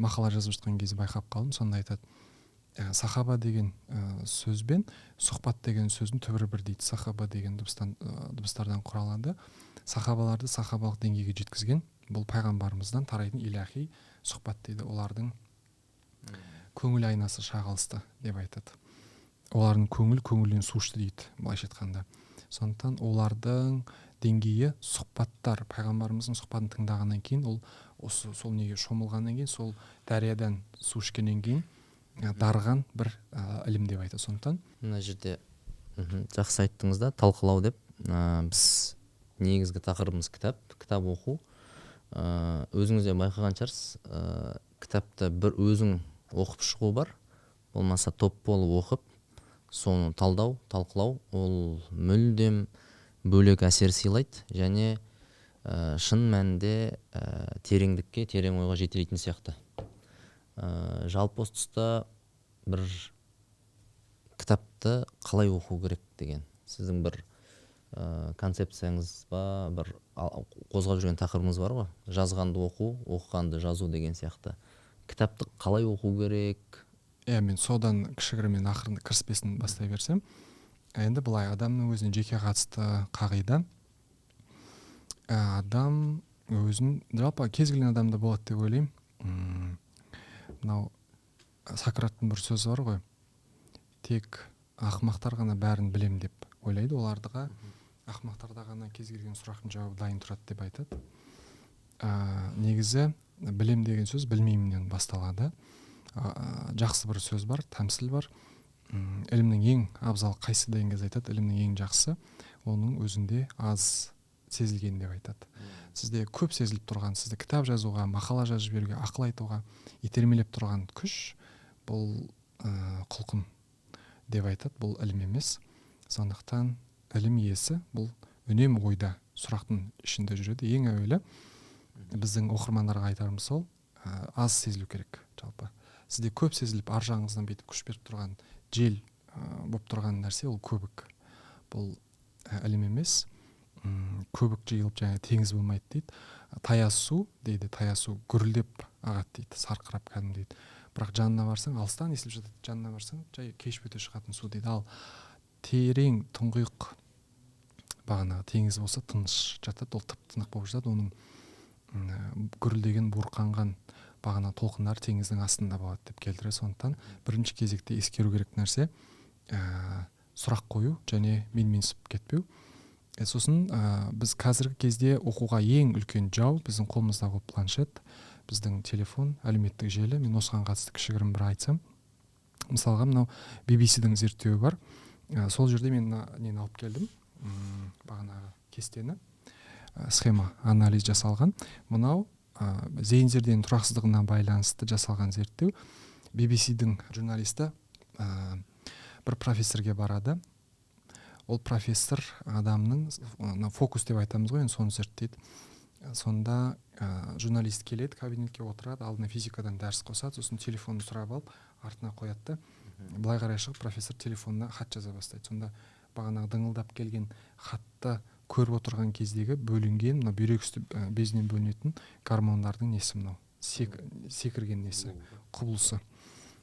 Speaker 2: мақала жазып жатқан кезде байқап қалдым. Сонда айтады, сахаба деген сөзбен сұхбат деген сөздің түбірі бір дейді. Сахаба деген дыбыстардан құралады. Сахабаларды сахабалық деңгейге жеткізген бұл пайғамбарымыздан тарайтын илахи сұхбат дейді. Олардың көңіл айнасы шағылысты деп айтады. Олардың көңілден су ішті дейді, былайша айтқанда. Сондықтан олардың деңгейі сұхбаттар, пайғамбарымыздың сұхбатын тыңдағаннан кейін, сол неге шомылғаннан кейін, сол дариядан су ішкеннен кейін дарыған бір ілім деп айтады. Сондықтан
Speaker 1: мына жерде жақсы айттыңыз да, талқылау деп. Біз негізгі тақырыбымыз кітап оқу. Өзіңіз де байқаған шығарсыз, кітапты бір өзің оқып шығу бар, болмаса топ болып оқып, соны талдау, талқылау, ол мүлдем бөлек әсер сыйлайды, және шын мәнінде тереңдікке, терең ойға жетелейтін сияқты. Жалпы осы тұста бір кітапты қалай оқу керек деген сіздің бір концепцияңыз ба, бір қозғап жүрген тақырыбыңыз бар ғой? Жазғанды оқу, оқығанды жазу деген сияқты. Кітапты қалай оқу керек?
Speaker 2: Мен содан кішігірім ақырында кіріспесін бастай берсем, енді былай, адамның өзіне жеке қатысты қағида, адам өзін, жалпы кез келген адамда болады деп ойлаймын. Мынау Сократтың бір сөзі бар ғой, тек ақымақтар ғана бәрін білем деп ойлайды. Олардыға ақымақтарда ғана кез келген сұрақтың жауабы дайын тұрады деп айтады. Негізі білем деген сөз білмеймнен басталады. Жақсы бір сөз бар, тәмсіл бар. Ілімнің ең абзал қайсы деген кезде айтады, ілімнің ең жақсы оның өзінде аз сезілген деп айтады. Сізде көп сезіліп тұрған, сізді кітап жазуға, мақала жазып жіберуге, ақыл айтуға итермелеп тұрған күш, бұл құлқын деп айтады, бұл ілім емес. Сондықтан ілім иесі бұл үнемі ойда, сұрақтың ішінде жүреді. Ең әуелі біздің оқырмандарға айтарымыз сол, аз сезілу керек жалпы. Сізде көп сезіліп, ар жағыңыздан бетіп күш беріп тұрған, жел болып тұрған нәрсе ол көбік. Бұл ілім емес. Көбік жиылып жаңа теңіз болмайды дейді. Таяз су дейді, таяз су гүрілдеп ағады дейді, сарқырап кәдімгі дейді. бірақ жанына барсаң алыстан естіліп жатады, жанына барсаң жай кешіп өте шығатын су дейді. Ал терең тұңғиық бағанағы теңіз болса тыныш жатады, ол тып-тынық болып жатады, оның гүрілдеген буырқанған бағана толқындар теңіздің астында болады деп келтіреді. Сондықтан бірінші кезекте ескеру керек нәрсе сұрақ қою және менменсіп кетпеу. Сосын біз қазіргі кезде оқуға ең үлкен жау біздің қолымыздағы планшет, біздің телефон, әлеуметтік желі. Мен осыған қатысты кішігірім бір айтсам, мысалға мынау BBC-дің зерттеуі бар. Сол жерде мен нені алып келдім, бағанағы кестені, схема анализ жасалған. Мынау зейіндерден тұрақсыздығына байланысты жасалған зерттеу. BBC-дің журналисті бір профессорге барады. Ол профессор адамның фокус деп айтамыз ғой, соны зерттейді. Сонда журналист келеді, кабинетке отырады, алдына физикадан дәріс қосады, сосын телефонды сұрап алып, артына қояды. Былай қарай шығып, профессор телефонына хат жаза бастайды. Сонда бағанағы дыңылдап келген хатты көріп отырған кездегі бөлінген, мына бүйрек үсті безінен бөлінетін гормондардың несі, мынау секірген несі, құбылысы.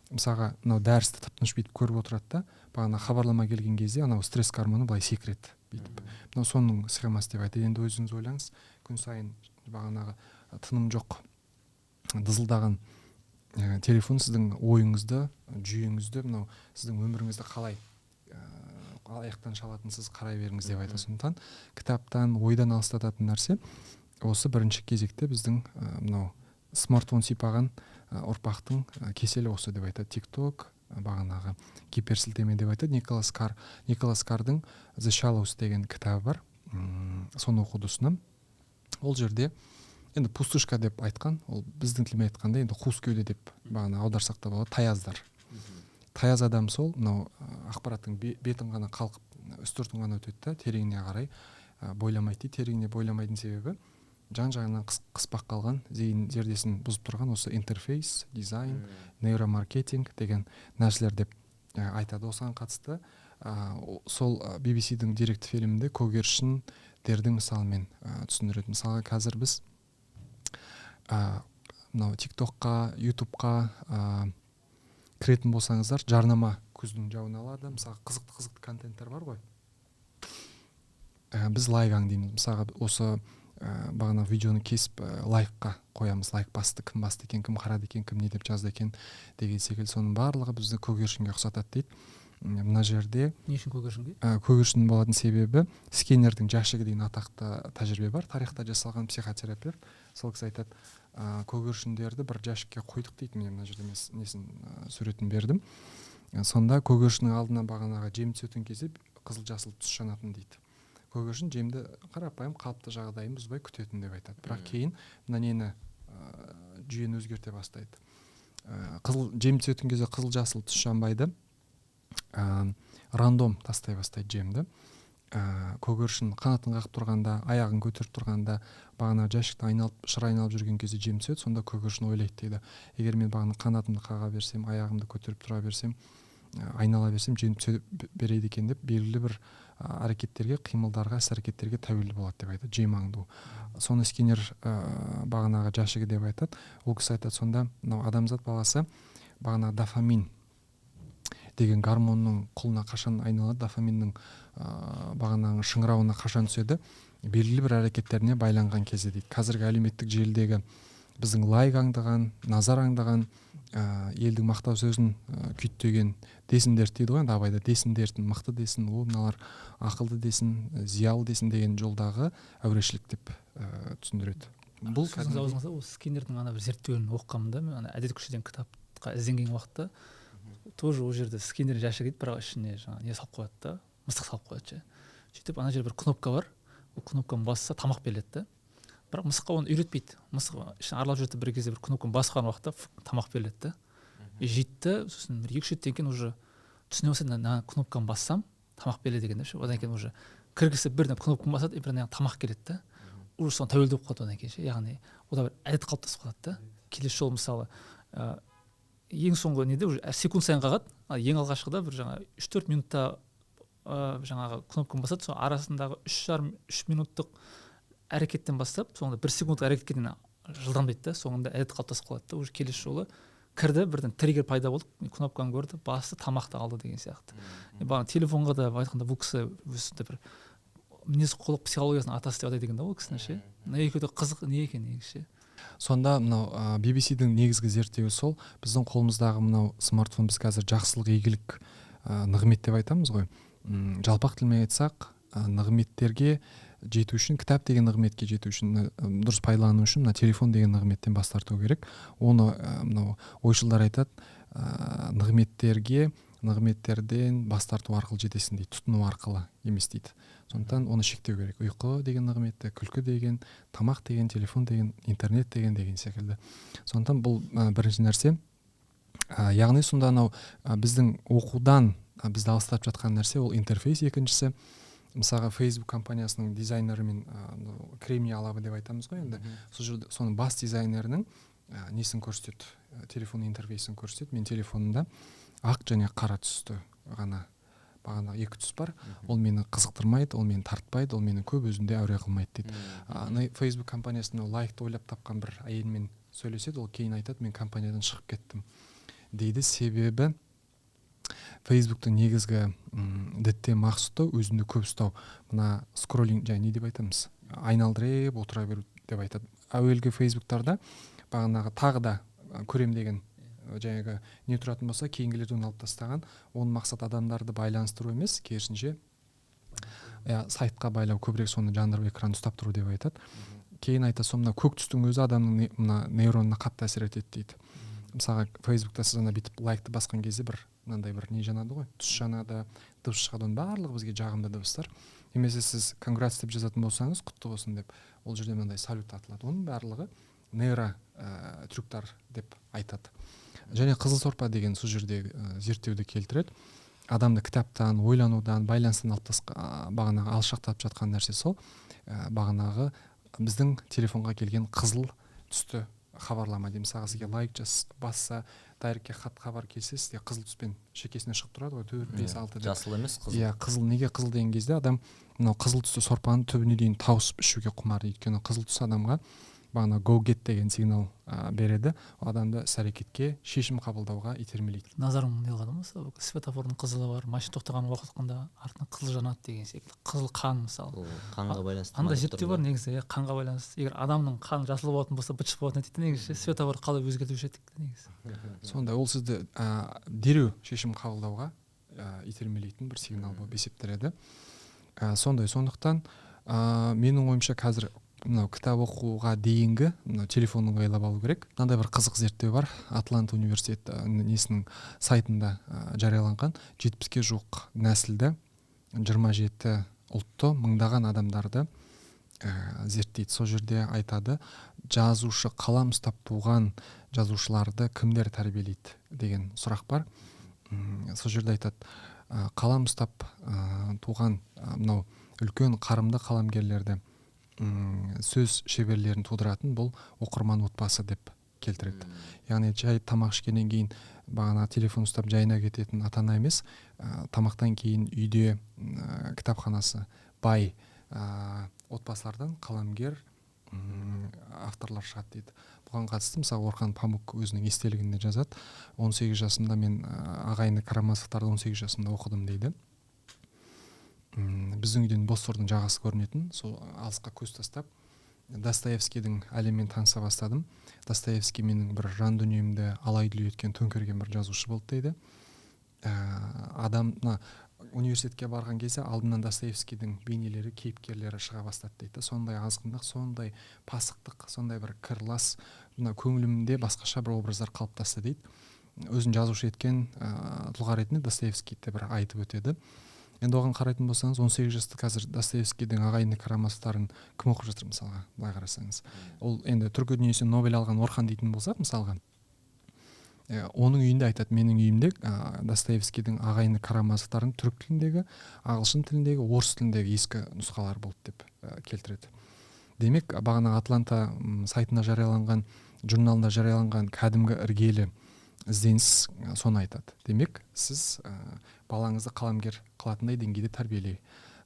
Speaker 2: Мысалға, мынау дәрісті тып-тыныш бүйтіп көріп отырады да, бағана хабарлама келген кезде анау стресс гормоны былай секіреді бүйтіп. Мынау соның схемасы деп айтады. Енді өзіңіз ойлаңыз, күн сайын бағанағы тыным жоқ дызылдаған телефон сіздің ойыңызды, жүйеңізді, мынау сіздің өміріңізді қалай аяқтан шалатын, сіз қарай беріңіз деп айтады. Сондықтан кітаптан, ойдан алыстататын нәрсе осы бірінші кезекте біздің мынау смартфон сипаған ұрпақтың кеселі осы деп айтады. TikTok, бағанағы гиперсілтеме деп айтады. Николас Кардың The Shallows деген кітабы бар. Соны оқуды ұсынамын. Ол жерде енді пустышка деп айтқан, ол біздің тілмен айтқанда енді қуыс кеуде деп бағана аударсақ та болады, таяздар. Таяз адам сол, мынау ақпараттың бетін ғана қалқып, үстіртін ғана өтеді да, тереңіне қарай бойламайды. Тереңіне бойламайтын себебі жан-жағынан қыспақ қалған, зейін зердесін бұзып тұрған осы интерфейс, дизайн, нейромаркетинг деген нәрселер деп айтады. Осыған қатысты сол BBC-дің деректі фильмінде көгершіндердің мысалымен түсіндіреді. Мысалға қазір біз мынау TikTok-қа, YouTube-қа кіретін болсаңыздар, жарнама көздің жауын алады. Мысалы қызықты контенттер бар ғой. Біз лайк дейміз. Мысалы осы бағана видеоны кесіп лайкқа қоямыз. Лайк басты, кім басты екен, кім қарады екен, кім не деп жазды екен деген секілді. Соның барлығы бізді көгершінге ұқсатады дейді. Мына жерде
Speaker 3: не үшін көгершінге?
Speaker 2: Көгершін болатын себебі Скиннердің жәшігі деген атақты тәжірибе бар. Тарихта жасалған психотерапевт. Сол кісі айтады, көгершіндерді бір жәшікке қойдық дейді. Мен мына жерде несін суретін бердім. Сонда көгершінің алдына бағанағы жем түсетін кезде қызыл-жасыл түс жанатын дейді. Көгершін жемді қарапайым қалыпты жағдайын бұзбай күтетін деп айтады. Бірақ кейін мына нені жүйені өзгерте бастайды. Жем түсетін кезде қызыл-жасыл түс жанбайды. Рандом тастай бастайды жемді. Көгершін қанатын қағып тұрғанда, аяғын көтеріп тұрғанда, бағана жәшікті шыр айналып жүрген кезде жем түседі. Сонда көгершін ойлайды дейді. Егер мен бағана қанатымды қаға берсем, аяғымды көтеріп тұра берсем, айнала берсем, жем түсе береді екен деп, белгілі бір әрекеттерге, қимылдарға, іс-әрекеттерге тәуелді болады деп айтады. Жем аңду. Соны Скиннер бағанағы жәшігі деп айтады. Ол кісі айтады, сонда адамзат баласы бағана дофамин деген гормонның құлына қашан айналады, дофаминнің бағанағы шыңырауына қашан түседі, белгілі бір әрекеттеріне байланған кезде дейді. Қазіргі әлеуметтік желідегі біздің лайк аңдаған, назар аңдаған, елдің мақтау сөзін күйттеген десін дерт дейді ғой, енді абайда десін дертін, мықты десін, мыналар ақылды десін, зиялы десін деген жолдағы әурешілік деп түсіндіреді.
Speaker 3: Бұл сіздің аузыңызда осы Скиннердің ана бір зерттеуін оқығанмын да, мен әдет күшеден кітапқа ізденген уақытта тоже ол жерде Скиннер жәшігі дейді, бірақ ішіне жаңа не салып қояды да, мысық салып қояды. Сөйтіп ана жерде бір кнопка бар, ол кнопканы басса тамақ беріледі да. Бірақ мысыққа оны үйретпейді. Мысық ішін аралап жүрді, бір кезде бір кнопканы басқан уақытта тамақ беріледі да. Жейді, сосын бір 2-3 реттен кейін уже түсіне бастайды, мына кнопканы бассам тамақ беріледі деген да. Одан кейін уже кіргісі бірден кнопканы басады, бірден тамақ келеді да. Уже соған тәуелді болып қалады одан кейін. Яғни ода бір әдет қалыптасып қалады да. Келесі жолы мысалы ең соңғы неде уже секунд сайын қағады. Ең алғашқыда бір жаңа 3-4 минутта жаңағы кнопканы басады, сол арасындағы 3,5-3 минуттық әрекеттен бастап, соңында 1 секундтық әрекетке дейін жылдамдайды да, соңында әдет қалыптасып қалады да. Уже келесі жолы кірді, бірден триггер пайда болды, кнопканы көрді, басты, тамақты алды деген сияқты. Бағана телефонға да айтқанда бұл кісі өзінде бір мінез құлық психологиясының атасы деп атайды екен да ол кісіні ше. Мына екеуі де қызық не екен негізі ше.
Speaker 2: Сонда мынау BBC-дің негізгі зерттеуі сол, біздің қолымыздағы мынау смартфон біз қазір жақсылық, игілік, нығмет деп айтамыз ғой. Жалпақ тілмен айтсақ, нығметтерге жету үшін, кітап деген нығметке жету үшін, дұрыс пайдалану үшін мына телефон деген нығметтен бас тарту керек. Оны мынау ойшылдар айтады, нығметтерден бас тарту арқылы жетесің дейді, тұтыну арқылы емес дейді. Сондықтан оны шектеу керек. Ұйқы деген нығметті, күлкі деген, тамақ деген, телефон деген, интернет деген секілді. Сондықтан бұл бірінші нәрсе. Яғни сонда анау біздің оқудан бізді алыстап жатқан нәрсе ол интерфейс. Екіншісі, мысалға Facebook компаниясының дизайнері мен кремний алабы деп айтамыз ғой енді. Сол жерде соның бас дизайнерінің несін көрсетеді, телефон интерфейсін көрсетеді. Мен телефонымда ақ және қара түсті ғана бағана екі түс бар. Ол мені қызықтырмайды, ол мені тартпайды, ол мені көп өзінде әуре қылмайды дейді. Facebook компаниясының лайкты ойлап тапқан бір әйелмен сөйлеседі, ол кейін айтады, мен компаниядан шығып кеттім дейді. Себебі Facebook'тың негізгі діттен мақсаты өзінде көп ұстау. Мына скроллинг, және не деп айтамыз? Айналдырып отыра беру деп айтады. Әуелгі Facebook'тарда бағанағы тағы да көрем деген жаңағы не тұратын болса, кейінгілерді оны алып тастаған. Оның мақсат адамдарды байланыстыру емес, керісінше сайтқа байлау, көбірек соны жандырып экранды ұстап тұру деп айтады. Кейін айтады, сонда көк түстің өзі адамның мына нейронына қатты әсер етеді дейді. Мысалға Facebook'та сіз ана бүйтіп лайкты басқан кезде бір мынандай бір не жанады ғой, түс жанады, дыбыс шығады, оның барлығы бізге жағымды дыбыстар. Немесе сіз конгратс деп жазатын болсаңыз, құтты болсын деп, ол жерде мынандай салют атылады. Оның барлығы нейро трюктар деп айтады. Және қызыл сорпа деген сол жерде зерттеуді келтіреді. Адамды кітаптан, ойланудан, байланыстан бағанағы алшақтап жатқан нәрсе сол. Бағанағы біздің телефонға келген қызыл түсті хабарлама деймін. Мысалға сізге лайк басса, дайректке хабар келсе, сізде қызыл түспен шекесіне шығып тұрады ғой, 4, 5, 6 деп.
Speaker 1: Жасыл емес, қызыл.
Speaker 2: Иә, қызыл. Неге қызыл деген кезде адам мынау қызыл түсті сорпаны түбіне дейін тауысып ішуге құмар. Өйткені қызыл түс адамға бағана go get деген сигнал береді. Ол адамды іс-әрекетке, шешім қабылдауға итермелейді.
Speaker 3: Назарым не қылады мысалы, светофордың қызылы бар, машина тоқтаған уақытында артынан қызыл жанады деген секілді. Қызыл қан мысалы.
Speaker 1: Қанға байланысты.
Speaker 3: Анда зерттеу бар негізі, қанға байланысты. Егер адамның қаны жасыл болатын болса, бытшық болатын еді негізі, светофор қалай өзгертуші еді негізі.
Speaker 2: Сонда ол сізді дереу шешім қабылдауға итермелейтін бір сигнал болып есептеледі. Сондықтан менің ойымша қазір мынау кітап оқуға дейінгі телефонын ыңғайлап алу керек. Мынандай бір қызық зерттеу бар. Атланта университеті несінің сайтында жарияланған. 70-ке жуық нәсілді 27 ұлтты мыңдаған адамдарды зерттейді. Сол жерде айтады, жазушы, қалам ұстап туған жазушыларды кімдер тәрбиелейді деген сұрақ бар. Сол жерде айтады, қалам ұстап туған мынау үлкен қарымды қаламгерлерді сөз шеберлерін тудыратын бұл оқырман отбасы деп келтіреді. Яғни жай тамақ ішкеннен кейін бағана телефон ұстап жайына кететін ата-ана емес, тамақтан кейін үйде кітапханасы бай отбасылардан қаламгер авторлар шығады дейді. Бұған қатысты мысалы Орхан Памук өзінің естелігінде жазады. 18 жасымда мен ағайынды Карамазовтарды 18 жасымда оқыдым дейді. Біздің үйден Босфордың жағасы көрінетін, сол алысқа көз тастап Достоевскийдің әлеммен таныса бастадым. Достоевский менің бір жан дүниемді алай-дүлей еткен, төңкерген бір жазушы болды дейді. Адам университетке барған кезде алдымнан Достоевскийдің бейнелері, кейіпкерлері шыға бастады дейді. Сондай азғындық, сондай пасықтық, сондай бір кірлас, көңілімде басқаша бір образдар қалыптасты дейді. Өзін жазушы еткен тұлға ретінде Достоевскийді бір айтып өтеді. Енді оған қарайтын болсаңыз, 18 жаста қазір Достоевскийдің ағайынды Карамазовтарын кім оқып жатыр мысалға, былай қарасаңыз. Ол енді түркі дүниесінен Нобель алған Орхан дейтін болсақ, мысалға, оның үйінде айтады, менің үйімде Достоевскийдің ағайынды Карамазовтарын түрік тіліндегі, ағылшын тіліндегі, орыс тіліндегі ескі нұсқалар болды деп келтіреді. Демек, бағана Атланта сайтында жарияланған, журналында жарияланған кәдімгі іргелі ізденіс соны айтады. Демек, сіз балаңызды қаламгер қылатындай деңгейде тәрбиелей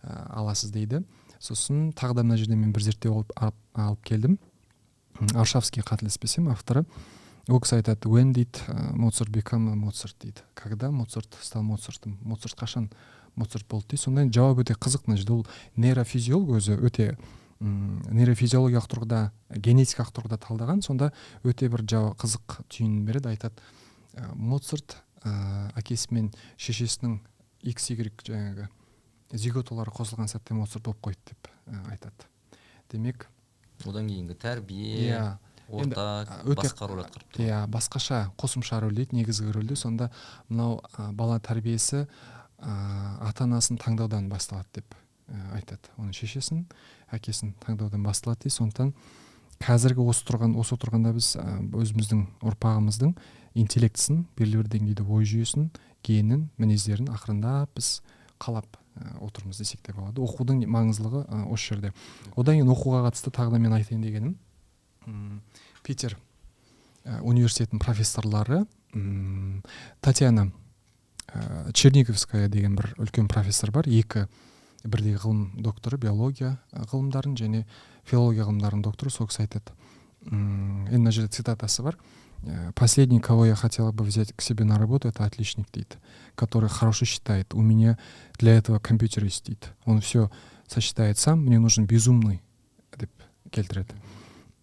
Speaker 2: аласыз дейді. Сосын тағы да мына жерде мен бір зерттеу алып келдім. Аршавский, қателеспесем, авторы ол кісі айтады when did Mozart become a Mozart дейді, когда Моцарт стал Моцартом, Моцарт қашан Моцарт болды дейді. сонда жауап өте қызық. мына жерде ол нейрофизиолог өзі өте нейрофизиологиялық тұрғыда, генетикалық тұрғыда талдаған. сонда өте бір қызық түйін береді. айтады Моцарт әкесі мен шешесінің XY жаңағы зиготалары қосылған сәтте Моцарт болып қойды деп айтады. Демек
Speaker 1: одан кейінгі тәрбие, орта басқа рөл атқарып тұр.
Speaker 2: Басқаша қосымша рөл дейді, негізгі рөлде. сонда мынау бала тәрбиесі ата-анасын таңдаудан басталады деп айтады. Оның шешесін, әкесін таңдаудан басталады дейді. сондықтан қазіргі осы тұрғанда біз өзіміздің ұрпағымыздың интеллектісін, белгілі бір деңгейде ой жүйесін, генін, мінездерін ақырындап біз қалап отырмыз десек те болады. Оқудың маңыздылығы осы жерде. Одан кейін оқуға қатысты тағы да мен айтайын дегенім, Питер университетінің профессорлары Татьяна Черниговская деген бір үлкен профессор бар. Бірдей ғылым докторы, биология ғылымдарын және филология ғылымдарының докторы. Сол кісі айтады, енді мына жерде цитатасы бар: последний, кого я хотела бы взять к себе на работу, это отличник, дейді, который хорошо считает. У меня для этого компьютер есть, дейді. Он все сосчитает сам, мне нужен безумный, деп келтіреді.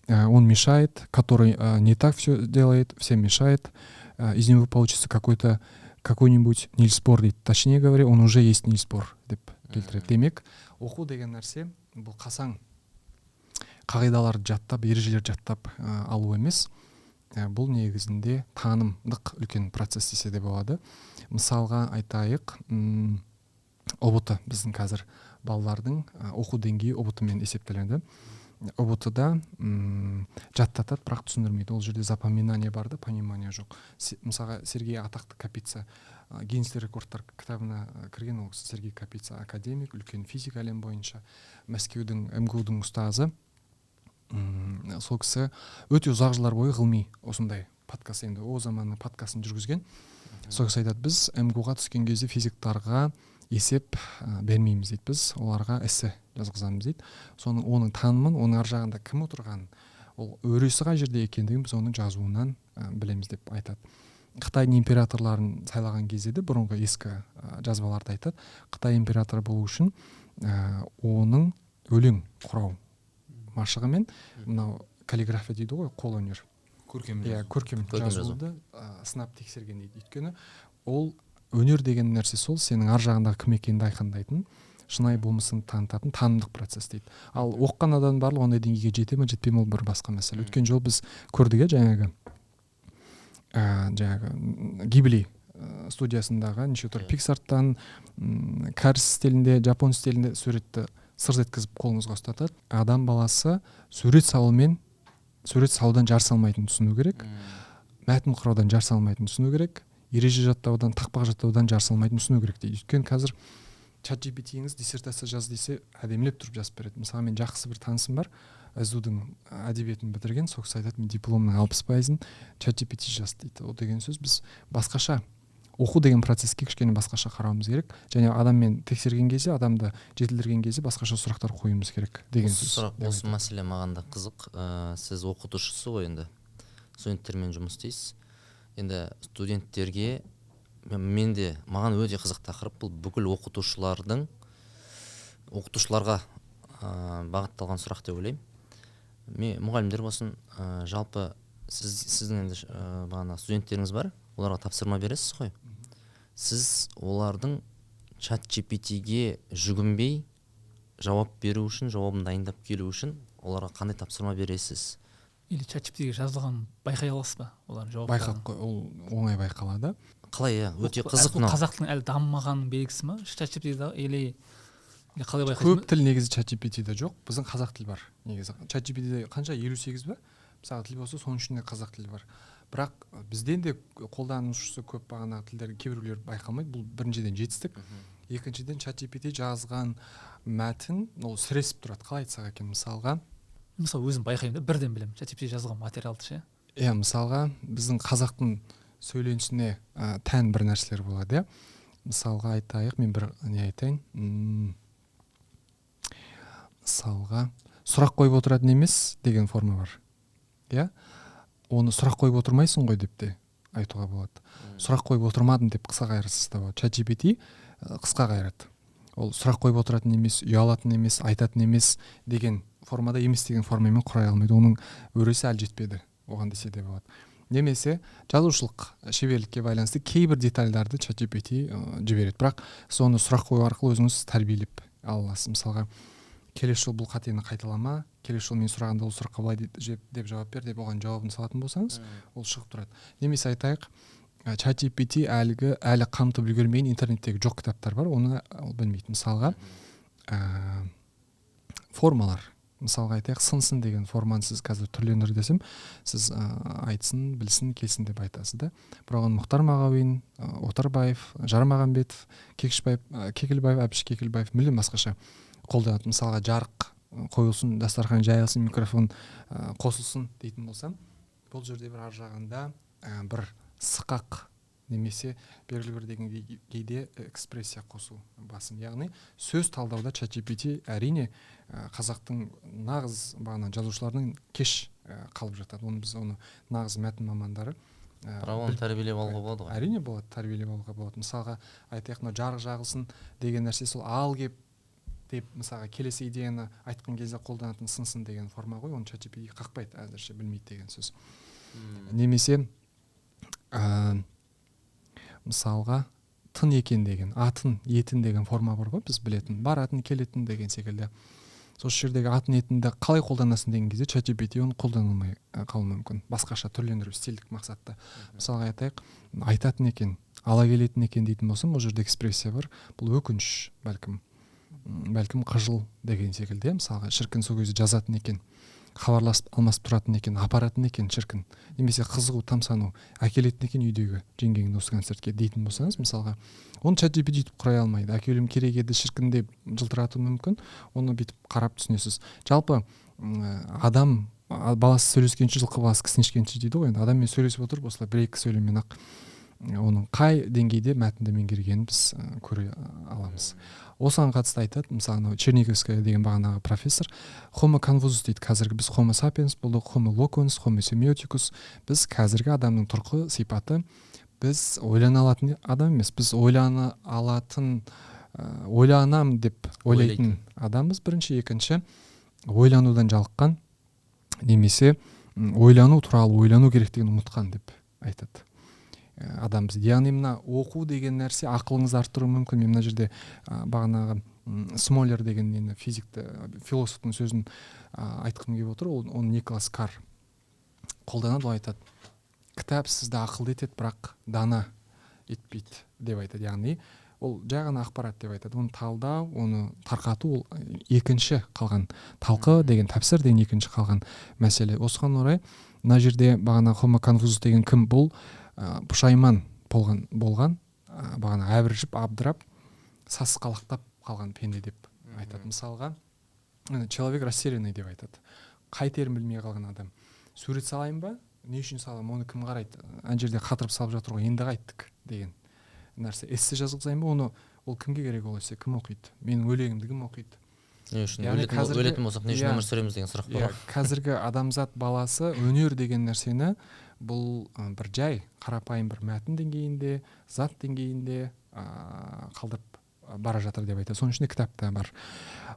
Speaker 2: Он мешает, который не так все делает, всем мешает. Из него получится какой-нибудь Нильс Бор, дейді. Точнее говоря, он уже есть Нильс Бор, деп келтіреді. Демек, оқу деген нәрсе бұл қасаң қағидаларды жаттап, ережелерді жаттап алу емес. Бұл негізінде танымдық үлкен процесс десе де болады. Мысалға айтайық, ұбт біздің қазір балалардың оқу деңгейі ұбт-мен есептеледі. ұбт-да жаттатады, бірақ түсіндірмейді. Ол жерде запоминание бар да, понимание жоқ. Мысалға Сергей атақты Капица Гиннестің рекордтар кітабына кірген. Ол Сергей Капица академик, үлкен физик әлем бойынша, Мәскеудің МГУ-дің ұстазы. Сол кісі өте ұзақ жылдар бойы ғылыми осындай подкаст, енді о заманның подкастын жүргізген. Сол кісі айтады, біз МГУ-ға түскен кезде физиктарға есеп бермейміз дейді, біз оларға эссе жазғызамыз дейді. Оның танымын, оның ар жағында кім отырғанын, ол өресі қай жерде екендігін біз оның жазуынан білеміз деп айтады. Қытайдың императорларын сайлаған кезде де бұрынғы ескі жазбаларды айтады. Қытай императоры болу үшін оның өлең құрау машығымен, мынау каллиграфия дейді ғой, қол өнер, көркем жазуды сынап тексерген дейді. Өйткені ол өнер деген нәрсе сол сенің ар жағындағы кім екеніңді айқындайтын, шынайы болмысын танытатын танымдық процесс дейді. Ал оқыған адам барлығы ондай деңгейге жете ме, жетпей ме, ол бір басқа мәселе. Өткен жол біз көрдік, жаңағы Гибли студиясындағы неше түрлі Пиксарттан, кәріс стилінде, жапон стилінде суретті сырт еткізіп қолыңызға ұстатады. Адам баласы сурет салудан жарыса алмайтынын түсіну керек. Мәтін құраудан жарыса алмайтынын түсіну керек. Ереже жаттаудан, тақпақ жаттаудан жарыса алмайтынын түсіну керек дейді. Өйткені қазір ChatGPT-іңіз диссертация жаз десе, әдемілеп тұрып жазып береді. Мысалы, мен жақсы бір танысым бар, СДУ-дің әдебиетін бітірген. Сол кісі айтады, мен дипломның 60%-ын ChatGPT жазды дейді. Ол деген сөз, біз басқаша оқу деген процесске кішкене басқаша қарауымыз керек, және адаммен тексерген кезде, адамды жетілдірген кезде басқаша сұрақтар қоюымыз керек деген сөз.
Speaker 1: Осы мәселе маған да қызық. Сіз оқытушысыз ғой, енді студенттермен жұмыс істейсіз. Енді студенттерге маған өте қызық тақырып. Бұл бүкіл оқытушыларға бағытталған сұрақ деп ойлаймын. Мұғалімдер болсын, жалпы сіздің енді бағана студенттеріңіз бар, оларға тапсырма бересіз ғой. Сіз олардың ChatGPT-ге жүгінбей жауап беру үшін, жауабын дайындап келу үшін оларға қандай тапсырма бересіз?
Speaker 3: Или ChatGPT-ге жазылған байқай аласыз ба олардың жауаптарын?
Speaker 2: Байқап, ол оңай байқалады.
Speaker 1: Қалай, өте қызық.
Speaker 3: Қазақ тілінің әлі дамымаған белгісі ма? ChatGPT-де или қалай байқайсыз?
Speaker 2: Көп тіл негізі ChatGPT-де жоқ. Біздің қазақ тіл бар негізі. ChatGPT-де қанша 58 ба? Мысалы тіл болса, соның ішінде қазақ тілі бар. Бірақ бізден де қолданушысы көп бағана тілдер кейбіреулер байқалмайды. Бұл біріншіден жетістік. Екіншіден ChatGPT жазған мәтін ол сіресіп тұрады. Қалай айтсақ екен, мысалға.
Speaker 3: Мысалы өзім байқаймын да, бірден білемін ChatGPT жазған материалды ше.
Speaker 2: Мысалға біздің қазақтың сөйленісіне тән бір нәрселер болады. Мысалға айтайық, мен бір не айтайын. Мысалға сұрақ қойып отыратын емес деген форма бар. оны сұрақ қойып отырмайсың ғой деп те айтуға болады. Сұрақ қойып отырмадым деп қысқа қайырсыз да болады. ChatGPT қысқа қайырады. Ол сұрақ қойып отыратын емес, ұялатын емес, айтатын емес деген формада емес деген формамен құрай алмайды. Оның өресі әлі жетпеді, оған десе де болады. Немесе жазушылық шеберлікке байланысты кейбір детальдарды ChatGPT жібереді. Бірақ соны сұрақ қою арқылы өзіңіз тәрбиелеп ала аласыз. Мысалға, келесі жол бұл қатені қайталама, келесі жол мен сұрағанда ол сұраққа былай деп жауап бер деп оған жауабын салатын болсаңыз, ол шығып тұрады. Немесе айтайық, ChatGPT әлі қамтып үлгермеген интернеттегі жоқ кітаптар бар, оны ол білмейді. Мысалға, формалар. Мысалға айтайық, сын деген форманы сіз қазір түрлендір десем, сіз айтсын, білсін, келсін деп айтасыз да. Бірақ оны Мұхтар Мағауин, Отарбаев, Жармағанбетов, Кекілбаев, Әбіш Кекілбаев мүлдем басқаша қолданады. Мысалға, жарық қойылсын, дастархан жайылсын, микрофон қосылсын дейтін болсам, бұл жерде бір ар жағында бір сықақ немесе белгілі бір деңгейде экспрессия қосу басым. Яғни сөз талдауда ChatGPT әрине қазақтың нағыз бағана жазушыларының кеш қалып жатады. Біз оны нағыз мәтін мамандары
Speaker 1: бірақ оны тәрбиелеп алуға болады ғой.
Speaker 2: Әрине болады, тәрбиелеп алуға болады. Мысалға, айтайық, жарық жағылсын деген нәрсе сол ал кеп деп, мысалға, келесі идеяны айтқан кезде қолданатын сын деген форма ғой. Оны ChatGPT қақпайды, әзірше білмейді деген сөз. Немесе мысалға, тын екен деген, атын, етін деген форма бар ғой, біз білетін, баратын, келетін деген секілді. Сол жердегі атын, етінді қалай қолданасың деген кезде ChatGPT оны қолданылмай қалуы мүмкін. Басқаша түрлендіріп, стильдік мақсатта. Мысалға айтайық, айтатын екен, ала келетін екен дейтін болсам, ол жерде экспрессия бар. Бұл өкініш, бәлкім қыжыл деген секілді. Мысалға, шіркін сол кезде жазатын екен, хабарласып алмасып тұратын екен, апаратын екен шіркін, немесе қызығу, тамсану, әкелетін екен үйдегі жеңгеңді осы концертке дейтін болсаңыз, мысалға, оны ChatGPT бүйтіп құрай алмайды. Әкелуім керек еді шіркін деп жылтыратуы мүмкін, оны бүйтіп қарап түсінесіз. Жалпы адам баласы сөйлескенше жылқы баласы кісінешкенше дейді ғой. Адаммен сөйлесіп отырып осылай бір-екі сөйлеммен ақ оның қай деңгейде мәтінді меңгергенін біз көре аламыз. Осыған қатысты айтады, мысалы, Черниговская деген бағанағы профессор homo confusus дейді. Қазіргі біз homo sapiens болдық, homo locus, homo semioticus. Біз қазіргі адамның тұрқы сипаты, біз ойлана алатын адам емес, біз ойланам деп ойлайтын адамбыз бірінші. Екінші, ойланудан жалыққан, немесе ойлану туралы ойлану керектігін ұмытқан деп айтады адамбыз. Яғни мына оқу деген нәрсе ақылыңызды арттыруы мүмкін. Мен мына жерде бағанағы Смолер деген философтың сөзін айтқым келіп отыр. Оны Николас Карр қолданады, ол айтады, кітап сізді ақылды етеді, бірақ дана етпейді деп айтады. Яғни ол жай ғана ақпарат деп айтады. Оны талдау, оны тарқату ол екінші қалған, талқы деген, тәпсір деген екінші қалған мәселе. Осыған орай мына жерде бағана homo confusus деген кім? Бұл пұшайман болған бағана әбіржіп, абдырап, сасқалақтап қалған пенде деп айтады. Мысалға, человек растерянный деп айтады. Қайтерін білмей қалған адам. Сурет салайын ба? Не үшін салам? Оны кім қарайды? Ана жерде қатырып салып жатыр ғой, енді қайттық деген нәрсе. Эссе жазғызайын ба? Оны ол кімге керек, ол эссе кім оқиды? Менің өлеңімді кім оқиды?
Speaker 1: Не үшін өлетін болсақ, не үшін өмір сүреміз деген сұрақ бар.
Speaker 2: Қазіргі адамзат баласы өнер деген нәрсені бұл бір жай, қарапайым бір мәтін деңгейінде, зат деңгейінде қалдырып бара жатыр деп айтады. Соның ішінде кітап та бар.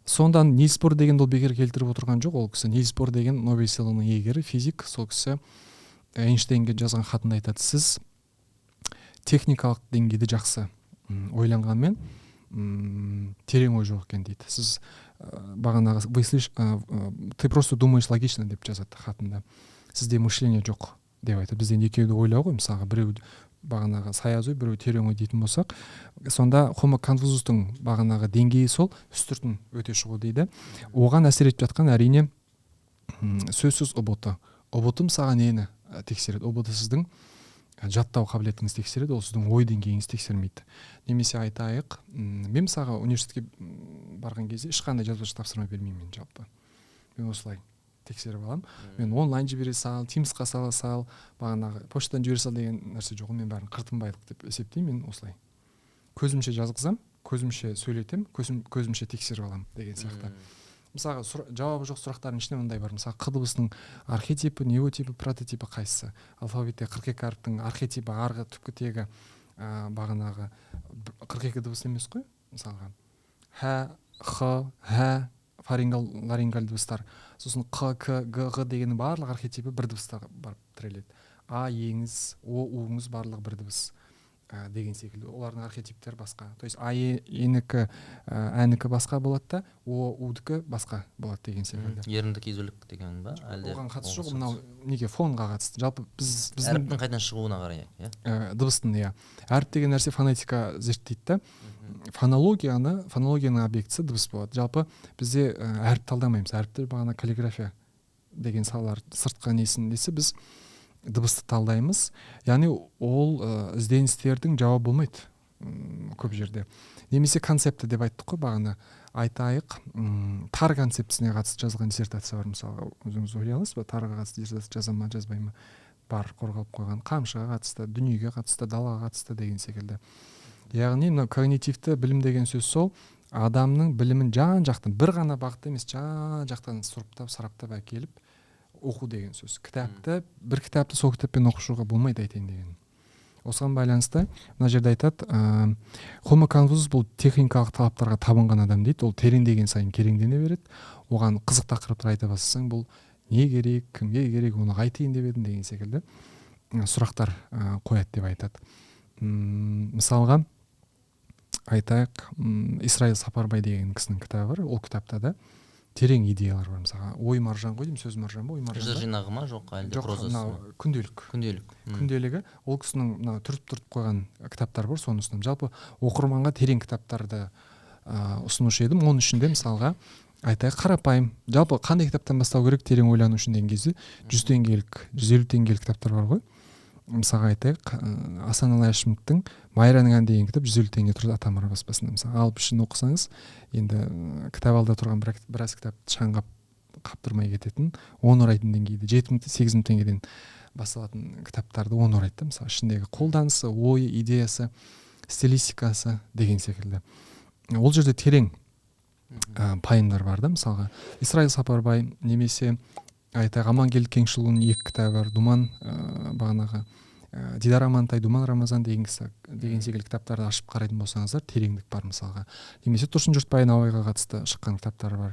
Speaker 2: Сондан Нильс Бор деген ол бекер келтіріп отырған жоқ. Ол кісі Нильс Бор деген Нобель сыйлығының иегері, физик. Сол кісі Эйнштейнге жазған хатында айтады, сіз техникалық деңгейде жақсы ойланғанмен терең ой жоқ екен дейді. Сіз бағанағы ты просто думаешь логично деп жазады хатында. Сізде мышление жоқ деп айтады. Бізден екеуді ойлау ғой, мысалға біреу бағанағы саяз ой, біреу терең ой дейтін болсақ, сонда homo confusustың бағанағы деңгейі сол үстіртін өте шығу дейді. Оған әсер етіп жатқан әрине сөзсіз ұбт. ұбт мысалға нені тексереді? ұбт сіздің жаттау қабілетіңізді тексереді, ол сіздің ой деңгейіңізді тексермейді. Немесе айтайық, мен мысалға университетке барған кезде ешқандай жазбаша тапсырма бермеймін жалпы. Мен осылай тексеріп аламын. Мен онлайн жібере сал, Teamsқа сал, бағанағы почтадан жібере сал деген нәрсе жоқ. Мен бәрін қыртынбайлық деп есептеймін. Мен осылай көзімше жазғызам, көзімше сөйлетем, көзімше тексеріп аламын деген сияқты. мысалға жауабы жоқ сұрақтардың ішінде мындай бар. Мысалы қ дыбысының архетипі, неотипі, прототипі қайсысы? Алфавитте 42 әріптің архетипі арғы түпкі тегі бағанағы 42 дыбыс емес қой. Мысалға х, х, х фарингал, ларингаль дыбыстар. Сосын қ, к, г, ғ дегеннің барлық архетипі бір дыбыста барып тіреледі. А, еңіз, о, уңыз барлығы бір дыбыс деген секілді. Олардың архетиптері басқа. То есть а, енікі, әнікі басқа болады да, о, удікі басқа болады деген секілді.
Speaker 1: Ерінді кезулік деген ба?
Speaker 2: Оған қатысы жоқ, мынау неге фонға қатысты. Жалпы біздің
Speaker 1: әріптің қайдан шығуына қарай,
Speaker 2: дыбыстың, әріп деген нәрсе фонетика зерттейді. Фонологияның объектісі дыбыс болады. Жалпы бізде әріп талдамаймыз. Әріптер бағана каллиграфия деген салалар сыртқы несін десе, біз дыбысты талдаймыз. Яғни ол ізденістердің жауабы болмайды көп жерде. Немесе концепті деп айттық қой бағана. Айтайық, тар концептісіне қатысты жазылған диссертация бар. Мысалы, өзіңіз ойлай аласыз ба? Тарға қатысты диссертация жаза ма, жазбай ма? Бар, қорғалып қойған. Қамшыға қатысты, дүниеге қатысты, далаға қатысты деген секілді. Яғни когнитивті білім деген сөз сол, адамның білімін жан-жақтан, бір ғана бағытта емес, жан-жақтан сұрыптап, сараптап әкеліп оқу деген сөз. Бір кітапты сол кітаппен оқушуға болмайды айтайын деген. Осыған байланысты мына жерде айтады, Homo Confucius бұл техникалық талаптарға табынған адам дейді. Ол тереңдеген сайын кереңдене береді. Оған қызық тақырыптар айта бастасаң, бұл не керек, кімге керек, оны айтайын деп едім деген секілді сұрақтар қояды деп айтады. Мысалға айтайық, Исраил Сапарбай деген кісінің кітабы бар. Ол кітапта да терең идеялар бар. Мысалға ой маржан ғой деймін, сөз маржан ба, ой маржан.
Speaker 1: Жыр жинағы ма, жоқ әлде прозасы ма?
Speaker 2: Жоқ, күнделігі. Ол кісінің түріп қойған кітаптар бар, соны ұсынамын. Жалпы оқырманға терең кітаптарды ұсынушы едім. Оның ішінде мысалға айтайық, қарапайым. Жалпы қандай кітаптан бастау керек терең ойлану үшін деген кезде 100 теңгелік, 150 теңгелік кітаптар бар ғой. Мысалға айтайық, Асаналы Әшімовтің Майраның әні деген кітап 150 теңге тұрды Атамұра баспасында. Мысалы, алып ішін оқысаңыз, енді кітап алда тұрған біраз кітап шаңғап қаптырмай кететін, 10 орайтын деңгейде, 7-8 теңгеден басталатын кітаптарды 10 орайды. Мысалы, ішіндегі қолданысы, ойы, идеясы, стилистикасы деген секілді. Ол жерде терең пайымдар бар да. Мысалға, Исраил Сапарбай немесе айтайық, Амангелді Кеңшілұлының 2 кітабы бар, Думан бағанағы Дидар Амантай, Думан Рамазан деген секілді кітаптарды ашып қарайтын болсаңыздар, тереңдік бар мысалға. Немесе Тұрсын Жұртбай Набайға қатысты шыққан кітаптары бар.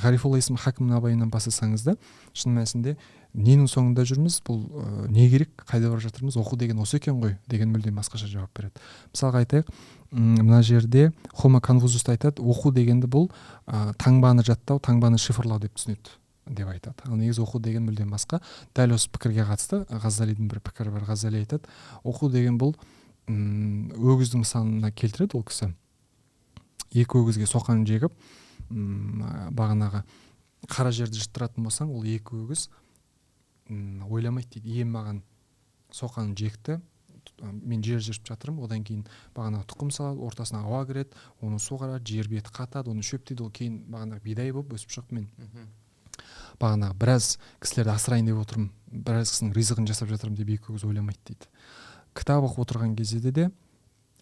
Speaker 2: Ғарифолла есім Хакім Набайынан бастасаңыз да, шын мәнісінде ненің соңында жүрміз, бұл не керек, қайда бара жатырмыз, оқу деген осы екен ғой деген мүлдем басқаша жауап береді. Мысалға айтайық, мына жерде Homo Confucius айтады, оқу дегенді бұл таңбаны жаттау, таңбаны шифрлау деп түсінеді деп айтады. Ал негізі оқу деген мүлдем басқа. Дәл осы пікірге қатысты Ғазалидің бір пікірі бар. Ғазали айтады, оқу деген бұл өгіздің мысалына келтіреді ол кісі. 2 өгізге соқан жегіп, бағанағы қара жерді жыттыратын болсаң, ол 2 өгіз ойламайды дейді. Ием маған соқаны жекті, мен жер жырып жатырмын, одан кейін бағанағы тұқым салады, ортасына ауа кіреді, оны суғарады, жер беті қатады, оны шөптейді, ол кейін бағанағы бидай болып өсіп шығып, мен бағанағы біраз кісілерді асырайын деп отырмын, біраз кісінің ризығын жасап жатырмын деп 2 өгіз ойламайды дейді. Кітап оқып отырған кезде де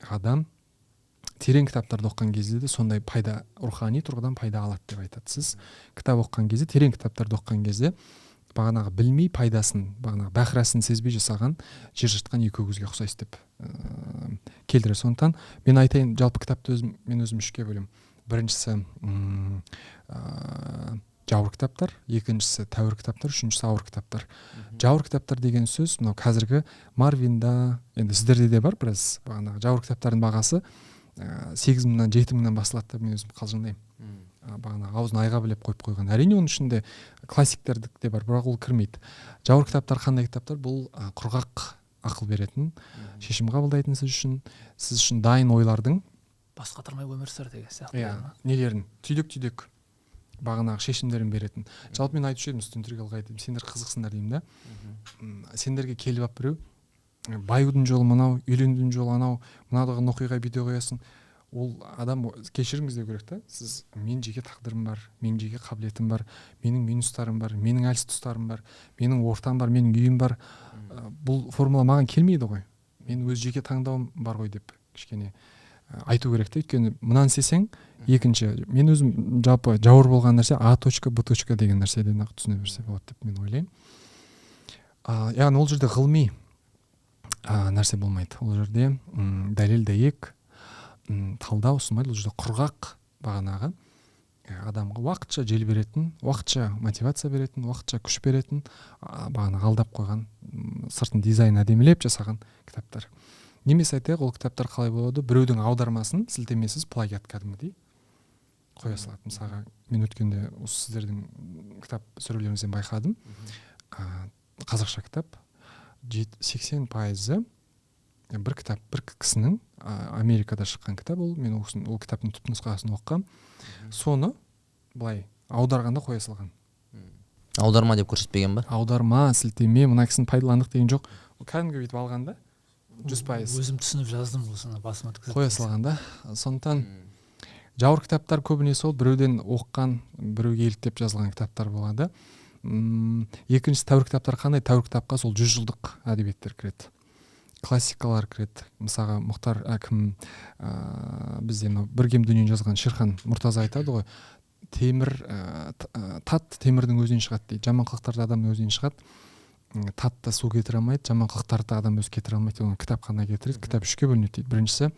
Speaker 2: адам терең кітаптарды оқыған кезде де сондай пайда, рухани тұрғыдан пайда алады деп айтады. Сіз кітап оқыған кезде, терең кітаптарды оқыған кезде бағанағы білмей пайдасын, бағанағы бәхрасын сезбей жасаған жер жыртқан 2 өгізге ұқсайсыз деп келтіреді. Сондықтан мен айтайын, жалпы кітапты мен өзім 3-ке бөлемін. Біріншісі жауыр кітаптар, екіншісі тәуір кітаптар, үшіншісі ауыр кітаптар. Жауыр кітаптар деген сөз, мынау қазіргі Марвинда, енді сіздерде де бар біраз, бағанағы жауыр кітаптардың бағасы 8.000-нан 7.000-нан басылады деп мен өзім қалжыңдаймын. Бағанағы аузын айға білеп қойып қойған. Әрине оның ішінде классиктердік де бар, бірақ ол кірмейді. Жауыр кітаптар қандай кітаптар? Бұл құрғақ ақыл беретін, шешім қабылдайтын сіз үшін дайын ойлардың
Speaker 3: бас қатырмай өмір сүр деген сияқты.
Speaker 2: Нелерін түйдек бағанағы шешімдерін беретін. Жалпы мен айтушы едім студенттерге, айтып, сендер қызықсыңдар деймін да. Сендерге келіп алып біреу, баюдың жолы мынау, үйленудің жолы анау, мынадаған оқиға бүйте қоясың. Ол адам кешіріңіз деу керек та. Сіз, мен жеке тағдырым бар, менің жеке қабілетім бар, менің минустарым бар, менің әлсіз тұстарым бар, менің ортам бар, менің үйім бар. Бұл формула маған келмейді ғой. Мен өз жеке таңдауым бар ғой деп кішкене айту керек та. Өйткені мынаны істесең екінші мен өзім жалпы жауыр болған нәрсе А точка Б точка деген нәрседен ақ түсіне берсе болады деп мен ойлаймын. Яғни ол жерде ғылыми нәрсе болмайды. Ол жерде дәлел дәйек талдау ұсынбайды. Ол жерде құрғақ бағанағы адамға уақытша жел беретін, уақытша мотивация беретін, уақытша күш беретін, бағана алдап қойған, сыртын дизайн әдемілеп жасаған кітаптар. Немесе айтайық, ол кітаптар қалай болады? Біреудің аудармасын сілтемесіз плагиат кәдімгідей қоя салады. Мысалға, мен өткенде осы сіздердің кітап сөреулеріңізден байқадым. Қазақша кітап 80% бір кітап, бір кісінің Америкада шыққан кітап, ол мен ол кітаптың түпнұсқасын оқығам. Соны былай аударғанда қоя салған.
Speaker 1: Аударма деп көрсетпеген ба?
Speaker 2: Аударма, сілтеме, мына кісіні пайдаландық деген жоқ. Кәдімгі бүйтіп алғанда 100%.
Speaker 3: Өзім түсініп жаздым осыны басыма өткізіп.
Speaker 2: Қоя салғанда. Сондықтан жауыр кітаптар көбінесе ол біреуден оққан, біреуге еліктеп жазылған кітаптар болады. Екіншісі тәуір кітаптар қандай? Тәуір кітапқа сол 100 жылдық әдебиеттер кіреді. Классикалар кіреді. Мысалға Мұхтар әкім бізде бір кем дүниені жазған Шерхан Мұртаза айтады ғой, тат темірдің өзінен шығады дейді. Жаман қылықтарды адамның өзінен шығады. Татты су кетіре алмайды, жаман қылықтарды адам өзі кетіре алмайды. Оны кітап қана кетіреді. Кітап 3-ке бөлінеді дейді. Біріншісі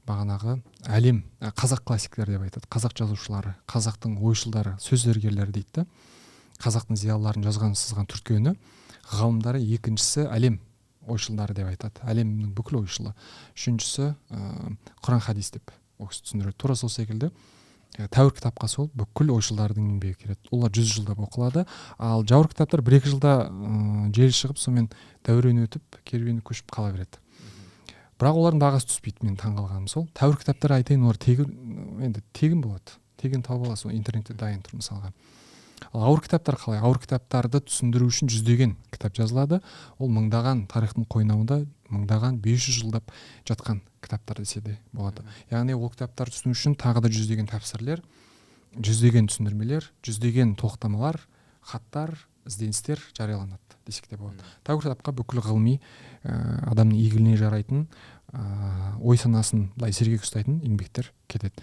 Speaker 2: бағанағы әлем, қазақ классиктері деп айтады. Қазақ жазушылары, қазақтың ойшылдары, сөз зергерлері дейді. Қазақтың зиялыларын жазған сызған түрткені. Ғалымдары. Екіншісі әлем ойшылдары деп айтады. Әлемнің бүкіл ойшылы. Үшіншісі Құран хадис деп түсіндіреді. Тура сол секілді тәуір кітапқа сол бүкіл ойшылдардың еңбегі келеді. Олар 100 жылда оқылады. Ал жауыр кітаптар 1-2 жылда жел шығып, сонымен дәурен өтіп, керуені көшіп қала береді. Бірақ олардың бағасы түспейді. Мен таңғалғаным сол. Тәуір кітаптар айтайын, олар тегін болады. Тегін тауып аласың, интернетте дайын тұр мысалға. Ал ауыр кітаптар қалай? Ауыр кітаптарды түсіндіру үшін жүздеген кітап жазылады. Ол мыңдаған тарихтың қойнауында мыңдаған 500 жылдап жатқан кітаптар десе де болады. Яғни ол кітаптар түсіну үшін тағы да жүздеген тәпсірлер, жүздеген түсіндірмелер, жүздеген тоқтамалар, хаттар, ізденістер жарияланады десек те болады. Тәуір кітапқа бүкіл ғылыми адамның игіліне жарайтын, ой санасын былай сергек ұстайтын еңбектер кетеді.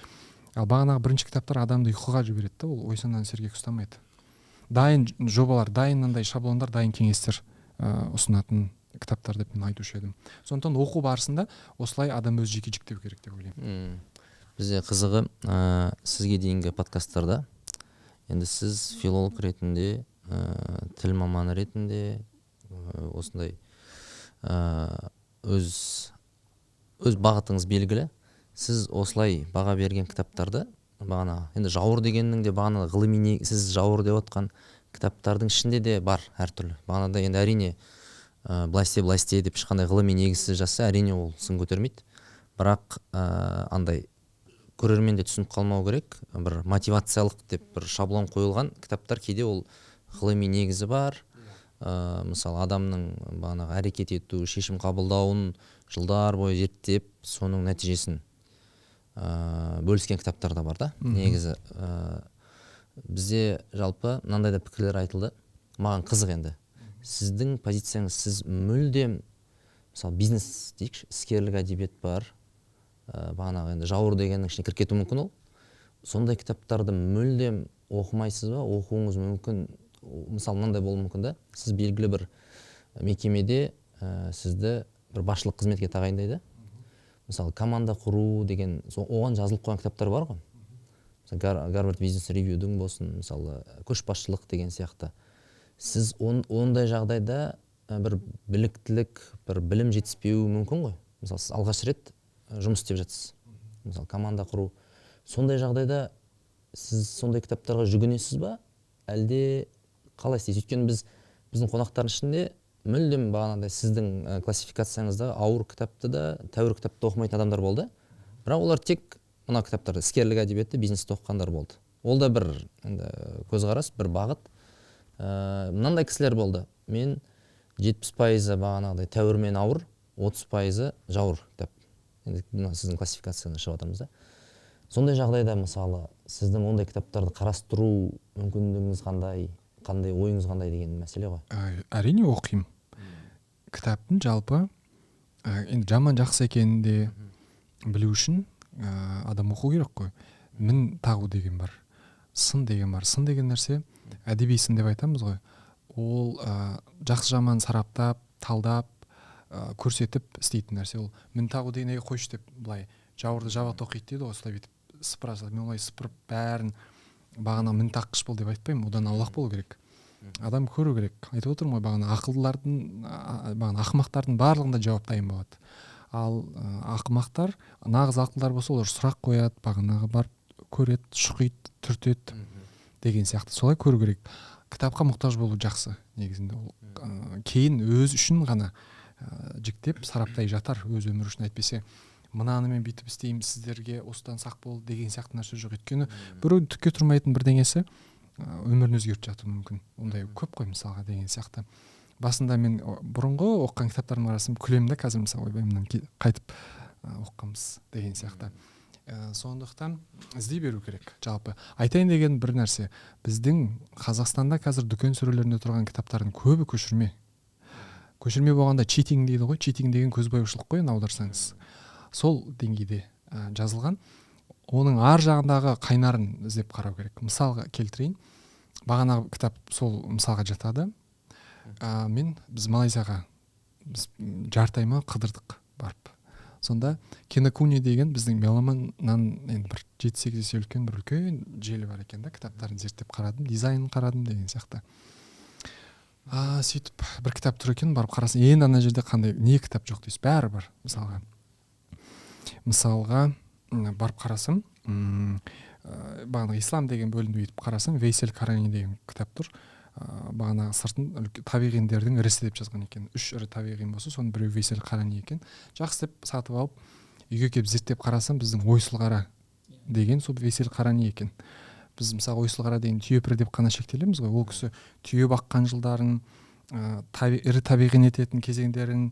Speaker 2: Ал бағанағы бірінші кітаптар адамды ұйқыға жібереді, ол ой сананы сергек ұстамайды. Дайын жобалар, дайын мындай шаблондар, дайын кеңестер ұсынатын кітаптар деп мен айтушы едім. Сондықтан оқу барысында осылай адам өз жеке жіктеу керек деп ойлаймын.
Speaker 1: Бізде қызығы сізге дейінгі подкасттарда енді сіз филолог ретінде, тіл маманы ретінде осындай өз бағытыңыз белгілі. Сіз осылай баға берген кітаптарды бағана енді жауыр дегеннің де бағана ғылыми сіз жауыр деп отқан кітаптардың ішінде де бар әртүрлі. Бағанада енді әрине былай істе деп ешқандай ғылыми негізсіз жазса, әрине ол сын көтермейді. Бірақ андай көрермен де түсініп қалмау керек. Бір мотивациялық деп бір шаблон қойылған кітаптар кейде ол ғылыми негізі бар. Мысалы адамның бағанағы әрекет ету, шешім қабылдауын жылдар бойы зерттеп, соның нәтижесін бөліскен кітаптар да бар да. Негізі бізде жалпы мынандай да пікірлер айтылды. Маған қызық енді. Сіздің позицияңыз, сіз мүлдем мысалы бизнес дейікші, іскерлік әдебиет бар. Бағанағы енді жауыр дегеннің ішіне кіріп кетуі мүмкін ол. Сондай кітаптарды мүлдем оқымайсыз ба? Оқуыңыз мүмкін. Мысалы мынандай болуы мүмкін да. Сіз белгілі бір мекемеде сізді бір басшылық қызметке тағайындайды. Мысалы команда құру деген, оған жазылып қойған кітаптар бар ғой. Мысалы Гарвард бизнес ревьюдің болсын, мысалы көшбасшылық деген сияқты. Сіз ондай жағдайда бір біліктілік, бір білім жетіспеуі мүмкін ғой. Мысалы сіз алғаш рет жұмыс істеп жатсыз. Мысалы команда құру. Сондай жағдайда сіз сондай кітаптарға жүгінесіз ба? Әлде қалай істейсіз? Өйткені біздің қонақтардың ішінде мүлдем бағанағыдай сіздің классификацияңызда ауыр кітапты да, тәуір кітапты оқымайтын адамдар болды. Бірақ олар тек мына кітаптарды, іскерлік әдебиетті, бизнесті оқығандар болды. Ол да бір көзқарас, бір бағыт. Мынандай кісілер болды. Мен 70% бағанағыдай тәуір мен ауыр, 30% жауыр кітап. Енді сіздің классификацияны шығып жатырмыз да. Сондай жағдайда мысалы сіздің ондай кітаптарды қарастыру мүмкіндігіңіз қандай ойыңыз қандай деген мәселе ғой.
Speaker 2: Әрине оқимын. Кітаптың жалпы енді жаман жақсы екенін де білу үшін адам оқу керек қой. Мін тағу деген бар, сын деген бар. Сын деген нәрсе әдеби сын деп айтамыз ғой. Ол жақсы жаман сараптап, талдап, көрсетіп істейтін нәрсе. Ол мін тағу дегенге қойшы деп былай жауырды жаба тоқиды дейді ғой, осылай бүйтіп сыпыра салады. Мен олай сыпырып бәрін бағана мін таққыш бол деп айтпаймын. Одан аулақ болу керек. Адам көру керек. Айтып отырмын ғой, бағана бағана ақымақтардың барлығында жауап дайын болады. Ал ақымақтар, нағыз ақылдар болса, олар сұрақ қояды, бағанағы барып көреді, шұқиды, түртеді деген сияқты. Солай көру керек. Кітапқа мұқтаж болу жақсы негізінде. Ол кейін өз үшін ғана жіктеп сараптай жатар, өз өмірі үшін. Әйтпесе мынаны мен бүйтіп істеймін, сіздерге осыдан сақ бол деген сияқты нәрсе жоқ. Өйткені біреу түкке тұрмайтын бірдеңесі өмірін өзгертіп жатуы мүмкін. Ондай көп қой мысалға деген сияқты. Басында мен бұрынғы оқыған кітаптардың арасын күлемін да, қазір мысалы ойбаймын қайтып оқығанбыз деген сияқты. Сондықтан іздей беру керек. Жалпы айтайын деген бір нәрсе, біздің Қазақстанда қазір дүкен сөрелерінде тұрған кітаптардың көбі көшірме. Көшірме болғанда читинг дейді ғой. Читинг деген көзбояушылық қой, аударсаңыз. Сол деңгейде жазылған. Оның ар жағындағы қайнарын іздеп қарау керек. Мысалға келтірейін. Бағанағы кітап сол мысалға жатады. Біз Малайзияға жарты ай ма қыдырдық барып. Сонда Кинокуни деген біздің меломаннан енді бір 7-8 есе үлкен бір үлкен желі бар екен да, кітаптарын зерттеп қарадым, дизайнын қарадым деген сияқты. Сөйтіп бір кітап тұр екен, барып қарасам, енді ана жерде қандай не кітап жоқ дейсіз, бәрі бар. Мысалға барып қарасам, бағана ислам деген бөлімді өйтіп қарасам, Вейсель Карани деген кітап тұр. Бағана сыртын табиғиндердің ірісі деп жазған екен. 3 ірі табиғин болса, соның біреу Вейсель Карани екен. Жақсы деп сатып алып, үйге келіп зерттеп қарасам, біздің ойсыл қара деген сол Вейсель Карани екен. Біз мысалы ойсыл қара деген түйепір деп қана шектелеміз ғой. Ол кісі түйе баққан жылдарын, ірі табиғин ететін кезеңдерін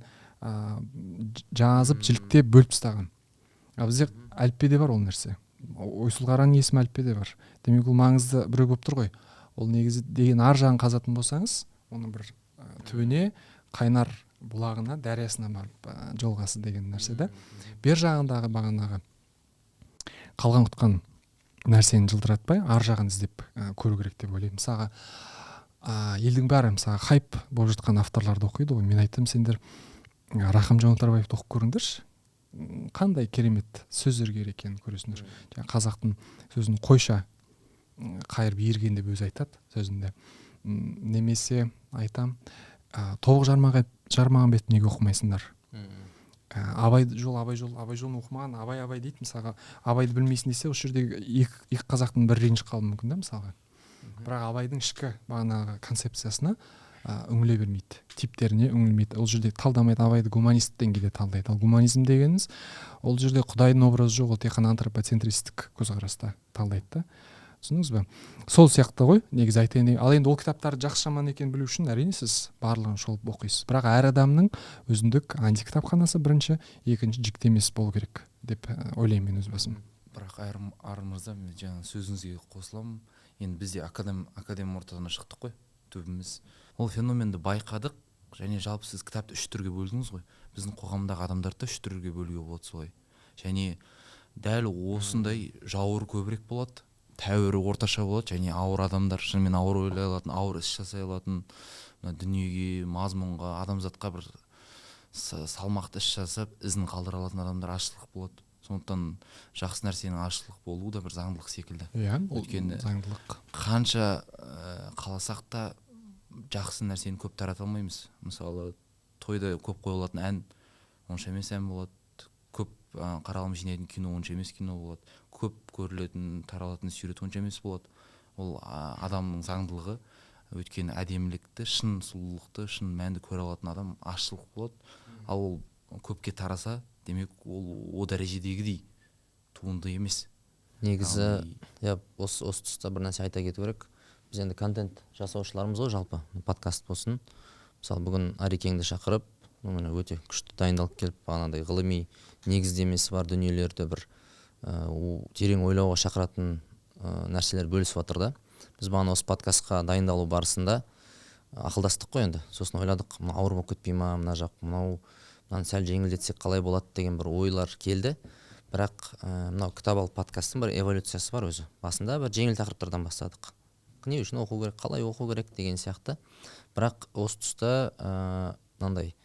Speaker 2: жазып, жіліктеп бөліп тастаған. Бізде әліппеде бар ол нәрсе. Ойсыл қараның есімі әліппеде бар. Демек ол маңызды біреу болып тұр ғой. Ол негізі деген ар жағын қазатын болсаңыз, оның бір түбіне, қайнар бұлағына, дәресіне барып жолғасы деген нәрсе да. Бер жағындағы бағанағы қалған құтқан нәрсені жылдыратпай, ар жағын іздеп көру керек деп ойлаймын. Мысалға елдің бәрі мысалға хайп болып жатқан авторларды оқиды ғой. Мен айтам, сендер Рахымжан Отарбаевты оқып көріңдерші. Қандай керемет сөздер керек екенін көресіңдер. Қазақтың сөзін қойша қайырып ерген деп өзі айтады сөзінде. Немесе айтам, тобық жармаған бет неге оқымайсыңдар? Абай жолын оқымаған, абай дейді. Мысалға, абайды білмейсің десе, осы жерде екі қазақтың бір ренжі қалуы мүмкін да мысалға. Бірақ абайдың ішкі бағанағы концепциясына үңіле бермейді, типтеріне үңілмейді. Ол жерде талдамайды, абайды гуманист деңгейде талдайды. Ал гуманизм дегеніңіз, ол жерде құдайдың образы жоқ, ол тек қана антропоцентристік көзқараста талдайды да. Түсініңіз бе? Сол сияқты ғой, негізі айтайын деген. Ал енді ол кітаптарды жақсы жаман екенін білу үшін әрине сіз барлығын шолып оқисыз. Бірақ әр адамның өзіндік антикітапханасы бірінші, екінші жіктемесі болу керек деп ойлаймын мен өз басым.
Speaker 4: Бірақ Арын мырза, мен жаңа сөзіңізге қосыламын. Енді бізде академ ортасына шықтық қой, төбіміз. Ол феноменді байқадық, және жалпы сіз кітапты 3 түрге бөлдіңіз ғой. Біздің қоғамдағы адамдарды 3 түрге бөлуге болады солай. Және дәл осындай жауыр көбірек болады. Тәуірі орташа болады, және ауыр адамдар, шынымен ауыр ойлай алатын, ауыр іс жасай алатын, дүниеге, мазмұнға, адамзатқа бір салмақты іс жасап, ізін қалдыра алатын адамдар азшылық болады. Сондықтан жақсы нәрсенің азшылық болуы да бір заңдылық секілді.
Speaker 2: Өйткені заңдылық.
Speaker 4: Қанша қаласақ та жақсы нәрсені көп тарата алмаймыз. Мысалы, тойда көп қойылатын ән онша емес ән болады. Көп қаралым жинайтын кино онша емес кино болады. Көп көрілетін, таралатын сюжет онша емес болады. Ол адамның заңдылығы. Өйткені әдемілікті, шын сұлулықты, шын мәнді көре алатын адам азшылық болады. Ал ол көпке тараса, демек ол дәрежедегідей туынды емес.
Speaker 1: Негізі, осы тұста бір нәрсе айта кету керек. Біз енді контент жасаушыларымыз ғой жалпы, подкаст болсын. Мысалы, бүгін Арекеңді шақырып, өте күшті дайындалып келіп, бағанағыдай ғылыми негіздемесі бар дүниелерді бір терең ойлауға шақыратын нәрселер бөлісіп жатыр да. Біз бағана осы подкастқа дайындалу барысында ақылдастық қой енді. Сосын ойладық, ауыр болып кетпей ма, мына жақ, мынаны сәл жеңілдетсек қалай болады деген бір ойлар келді. бірақ мынау кітап алып подкасттың бір эволюциясы бар өзі. Басында бір жеңіл тақырыптардан бастадық, не үшін оқу керек, қалай оқу керек деген сияқты. Бірақ осы тұста мынандай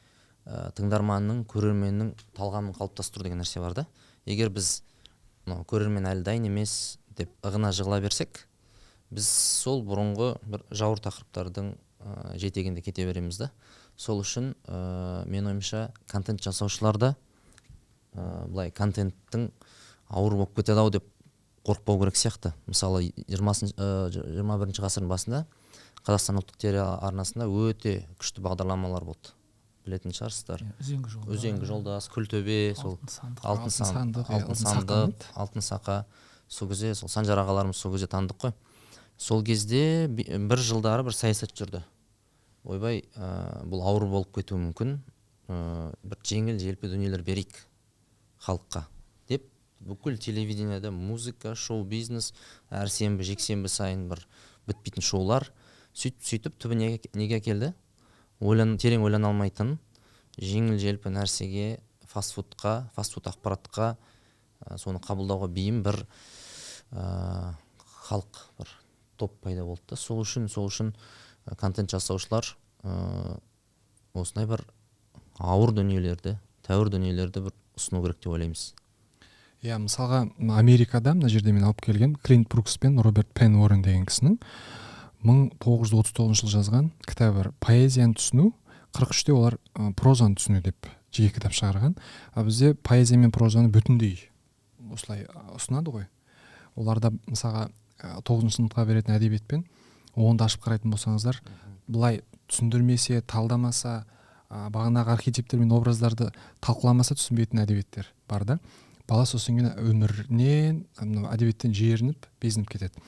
Speaker 1: тыңдарманның, көрерменнің талғамын қалыптастыру деген нәрсе бар да. Егер біз мынау көрермен әлі дайын емес деп ығына жығыла берсек, біз сол бұрынғы бір жауыр тақырыптардың жетегінде кете береміз да. Сол үшін мен ойымша контент жасаушыларда былай контенттің ауыр болып кетеді ау деп қорықпау керек сияқты. Мысалы 21 ғасырдың басында Қазақстан ұлттық телеарнасында өте күшті бағдарламалар болды. Білетін шығарсыздар. Үзеңгі жолдас, Күлтөбе, сол Алтын Сақа, сол кезде сол Санжар ағаларымыз сол кезде таныдық қой. Сол кезде бір жылдары бір саясат жүрді. Ойбай, бұл ауыр болып кетуі мүмкін, бір жеңіл желпі дүниелер берейік халыққа деп, бүкіл телевидениеда музыка, шоу-бизнес, әр сенбі, жексенбі сайын бір бітпейтін шоулар, сөйтіп түбі неге келді? Терең ойлана алмайтын, жеңіл желпі нәрсеге, фастфуд ақпаратқа, соны қабылдауға бейім бір халық, бір топ пайда болды. Сол үшін контент жасаушылар осындай бір ауыр дүниелерді, тәуір дүниелерді бір ұсыну керек деп ойлаймыз.
Speaker 2: Иә, мысалға Америкада мына жерде мен алып келген Клинт Брукс пен Роберт Пен Уоррен деген кісінің 1939 жылы жазған кітабы бар. Поэзияны түсіну, 43-те олар прозаны түсіну деп жеке кітап шығарған. Бізде поэзия мен прозаны бүтіндей осылай ұсынады ғой. Оларда мысалға 9-шы сыныпқа беретін әдебиетпен 10-ды ашып қарайтын болсаңыздар, былай түсіндірмесе, талдамаса, бағанағы архетиптер мен образдарды талқыламаса түсінбейтін әдебиеттер бар да. Бала сосын кейін өмірінен, әдебиеттен жерініп, безініп кетеді.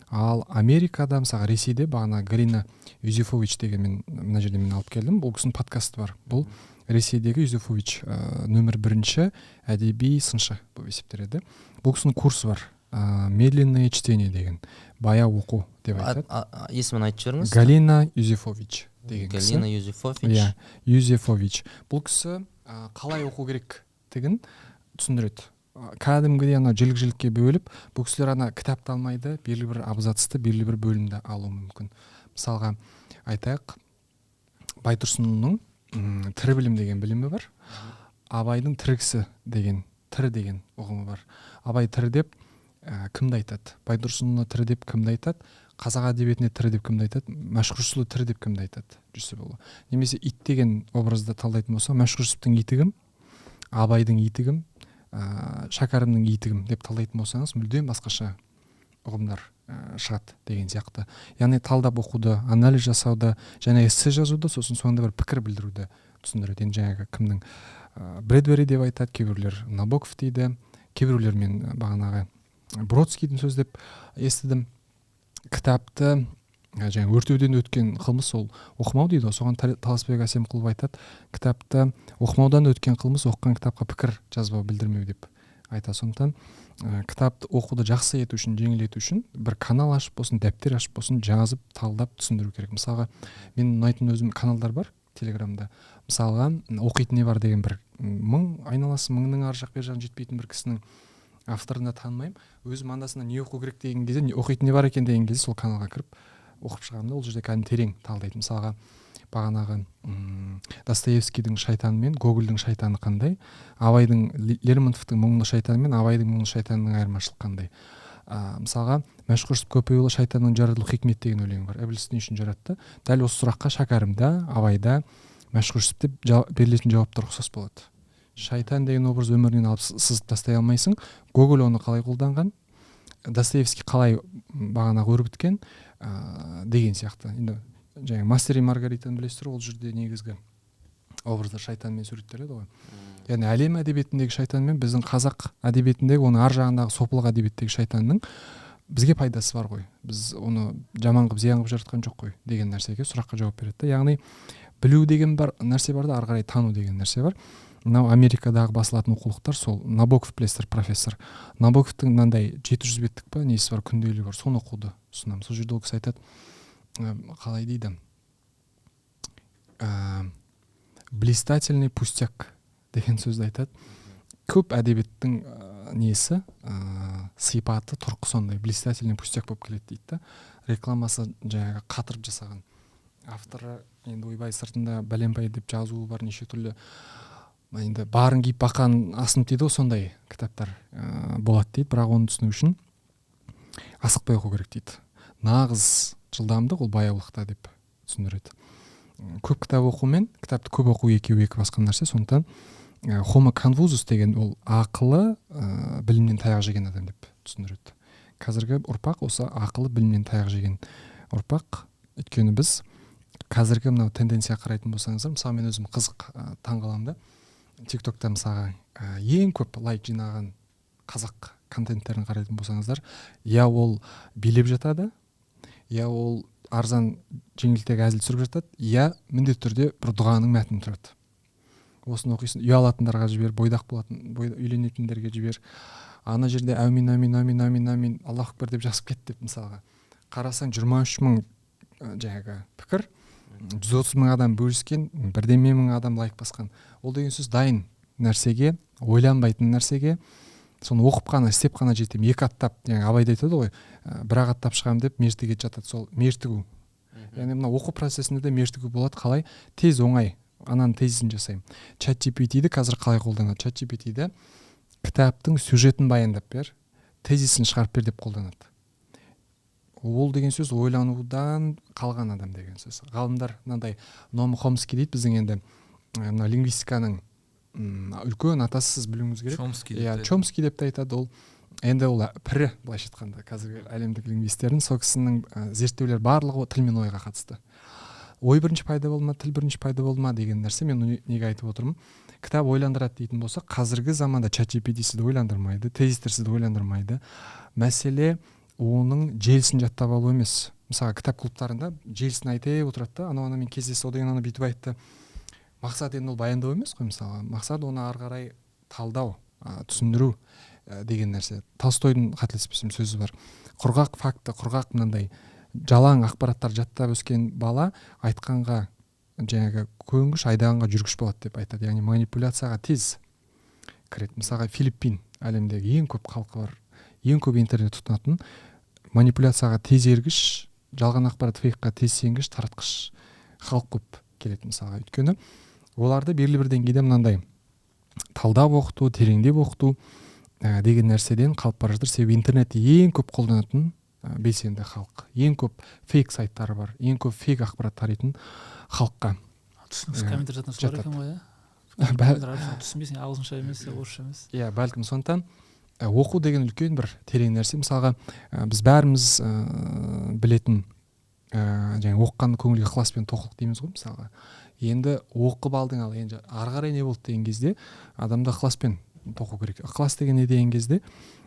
Speaker 2: Ал Америкада, мысалы Ресейде бағана Галина Юзефович деген мына жерде мен алып келдім. Бұл кісінің подкасты бар. Бұл Ресейдегі Юзефович нөмір 1-ші әдеби сыншы болып есептеледі. Бұл кісінің курсы бар. Медленное чтение деген, баяу оқу деп айтады.
Speaker 1: Есімін айтып жіберіңіз.
Speaker 2: Галина Юзефович деген кісі.
Speaker 1: Галина Юзефович.
Speaker 2: Иә, Юзефович. Бұл кісі қалай оқу керектігін түсіндіреді. Кәдімгідей ана жілік-жілікке бөліп, бұл кісілер ана кітапты алмайды, белгілі бір абзацты, белгілі бір бөлімді алуы мүмкін. Мысалға айтайық, Байтұрсынұлының тірі білім деген білімі бар. Абайдың тіріксі деген, тірі деген ұғымы бар. Абай тірі деп кімді айтады? Байтұрсынұлы тірі деп кімді айтады? Қазақ әдебиетіне тірі деп кімді айтады? Мәшһүр Жүсіпұлы тірі деп кімді айтады? Жүсіпұлы. Немесе ит деген образды талдайтын болса, Мәшһүр Жүсіптің иті кім? Абайдың иті кім? Шәкәрімнің иті кім деп талдайтын болсаңыз, мүлдем басқаша ұғымдар шығады деген сияқты. Яғни талдап оқуды, анализ жасауды, және эссе жазуды, сосын соңында бір пікір білдіруді түсіндіреді. Енді жаңағы кімнің Брэдбери деп айтады, кейбіреулер Набоков дейді, кейбіреулер мен бағанағы Бродскийдің сөз деп естідім. Кітапты жаңа өртеуден өткен қылмыс ол оқымау дейді. Соған Таласбек Әсемқұлов айтады, кітапты оқымаудан өткен қылмыс оқыған кітапқа пікір жазбау, білдірмеу деп айтады. Сондықтан кітапты оқуды жақсы ету үшін, жеңіл ету үшін бір канал ашып болсын, дәптер ашып болсын, жазып, талдап түсіндіру керек. Мысалға мен ұнайтын өзім каналдар бар Телеграмда. Мысалға оқитын не бар деген бір айналасы мыңның ар жақ бер жағын жетпейтін бір кісінің авторын да танымаймын. Өзім андасында не оқу керек деген кезде, не оқитын не бар екен деген кезде сол каналға кіріп оқып шығамын да, ол жерде кәдімгі терең талдайтын. Мысалға бағанағы Достоевскийдің шайтаны мен Гогольдің шайтаны қандай, Абайдың Лермонтовтың мұңлы шайтаны мен Абайдың мұңлы шайтанының айырмашылығы қандай. Мысалға Мәшһүр Жүсіп Көпейұлы шайтанның жаратылу хикмет деген өлеңі бар. Ібліс не үшін жаратты? Дәл осы сұраққа Шәкәрімда, Абайда, Мәшһүр Жүсіпте берілетін жауаптар ұқсас болады. Шайтан деген образ өмірінен алып сызып тастай алмайсың. Гоголь оны қалай қолданған, Достоевский қалай бағанағы өрбіткен деген сияқты. Енді жаңағы Мастер и Маргаританы білесіздер, ол жерде негізгі образдар шайтанмен суреттеледі ғой. Яғни әлем әдебиетіндегі шайтан мен біздің қазақ әдебиетіндегі, оның ар жағындағы сопылық әдебиеттегі шайтанның бізге пайдасы бар ғой. Біз оны жаман қылып, зиян қылып жаратқан жоқ қой деген нәрсеге сұраққа жауап береді. Яғни білу деген бар нәрсе бар да, ары қарай тану деген нәрсе бар. Мынау Америкадағы басылатын оқулықтар, сол Набоков білесіздер, профессор. Набоковтың мынандай 700 беттік па несі бар, күнделігі бар, соны оқуды ұсынамын. Сол жерде ол кісі айтады, қалай дейді, блистательный пустяк деген сөзді айтады. көп әдебиеттің несі сипаты тұрқы сондай блистательный пустяк болып келеді дейді да. Рекламасы жаңағы қатырып жасаған, авторы енді ойбай сыртында бәленбай деп жазуы бар, неше түрлі енді барын киіп бақан асынып дейді ғой, сондай кітаптар болады дейді. Бірақ оны түсіну үшін асықпай оқу керек дейді. Нағыз жылдамдық ол баяулықта деп түсіндіреді. Көп кітап оқу мен кітапты көп оқу екеуі екі басқа нәрсе. Сондықтан Homo confusus деген ол ақылы білімнен таяқ жеген адам деп түсіндіреді. Қазіргі ұрпақ осы ақылы білімнен таяқ жеген ұрпақ. Өйткені біз қазіргі мынау тенденция қарайтын болсаңыздар, мысалы мен өзім қызық таңғаламын да, тиктокта мысалға ең көп лайк жинаған қазақ контенттерін қарайтын болсаңыздар, я ол билеп жатады, я ол арзан жеңілтек әзіл түсіріп жатады, я міндетті түрде бір дұғаның мәтіні тұрады. Осыны оқисың, ұялатындарға жібер, бойдақ болатын, үйленетіндерге жібер, ана жерде әумин әмин әмин әмин әмин Аллаху акбар деп жазып кет деп мысалға. Қарасаң 23 мың жаңағы пікір, 130 мың адам бөліскен, 1,5 мың адам лайк басқан. Ол деген сөз дайын нәрсеге, ойланбайтын нәрсеге, соны оқып қана, істеп қана жетем. Екі аттап, жаңағы Абайда айтады ғой, бір-ақ аттап шығамын деп мертіге жатады, сол мертігу. Яғни мына оқу процесінде де мертігу болады. Қалай? Тез, оңай. Ананың тезисін жасаймын. ChatGPT-ді қазір қалай қолданады? ChatGPT-ді кітаптың сюжетін баяндап бер, тезисін шығарып бер деп қолданады. Ол деген сөз ойланудан қалған адам деген сөз. Ғалымдар мынандай Ноам Хомски дейді, біздің енді мына лингвистиканың үлкен атасы, сіз білуіңіз керек. Чомски деп те айтады. Ол енді ол пірі, былайша айтқанда, қазіргі әлемдік лингвистердің, сол кісінің зерттеулер барлығы тіл мен ойға қатысты. Ой бірінші пайда болма, тіл бірінші пайда болма деген нәрсе мен неге айтып отырмын? Кітап ойландырады дейтін болса, қазіргі заманда ChatGPT сізді ойландырмайды, тезистер сізді ойландырмайды. Мәселе оның желісін жаттап алу емес. Мысалы, кітап клубтарында желісін айтып отырады да, анау мен кездесті, одан ана бүйтіп айтты. Мақсат енді ол баяндау емес қой, мысалы. Мақсат оны ары қарай талдау, түсіндіру деген нәрсе. Толстойдың қателеспесем сөзі бар. Құрғақ факты, құрғақ мынандай жалаң ақпараттар жаттап өскен бала айтқанға жаңағы көнгіш, айдағанға жүргіш болады деп айтады. Яғни манипуляцияға тез кіреді. Мысалға Филиппин әлемдегі ең көп халқы бар, ең көп интернет тұтынатын, манипуляцияға тез ергіш, жалған ақпарат фейкқа тез сенгіш, таратқыш халық көп келеді мысалға. Өйткені оларды белгілі бір деңгейде мынандай талдап оқыту, тереңдеп оқыту деген нәрседен қалып бара жатыр. Себебі интернетті ең көп қолданатын белсенді халық. Ең көп фейк сайттары бар, ең көп фейк ақпарат тарайтын халыққа.
Speaker 3: Түсініксіз комментар жатқан солар екен ғой, иә? Түсінбейсің, ағылшынша емес, орысша емес.
Speaker 2: Иә, бәлкім сондықтан оқу деген үлкен бір терең нәрсе. Мысалға, біз бәріміз білетін жаңа оққанды көңілге ықыласпен тоқылық дейміз ғой, мысалға. Енді оқып алдың, ал енді ары қарай не болды деген кезде адамда ықыласпен тоқу керек. Ықылас деген не деген кезде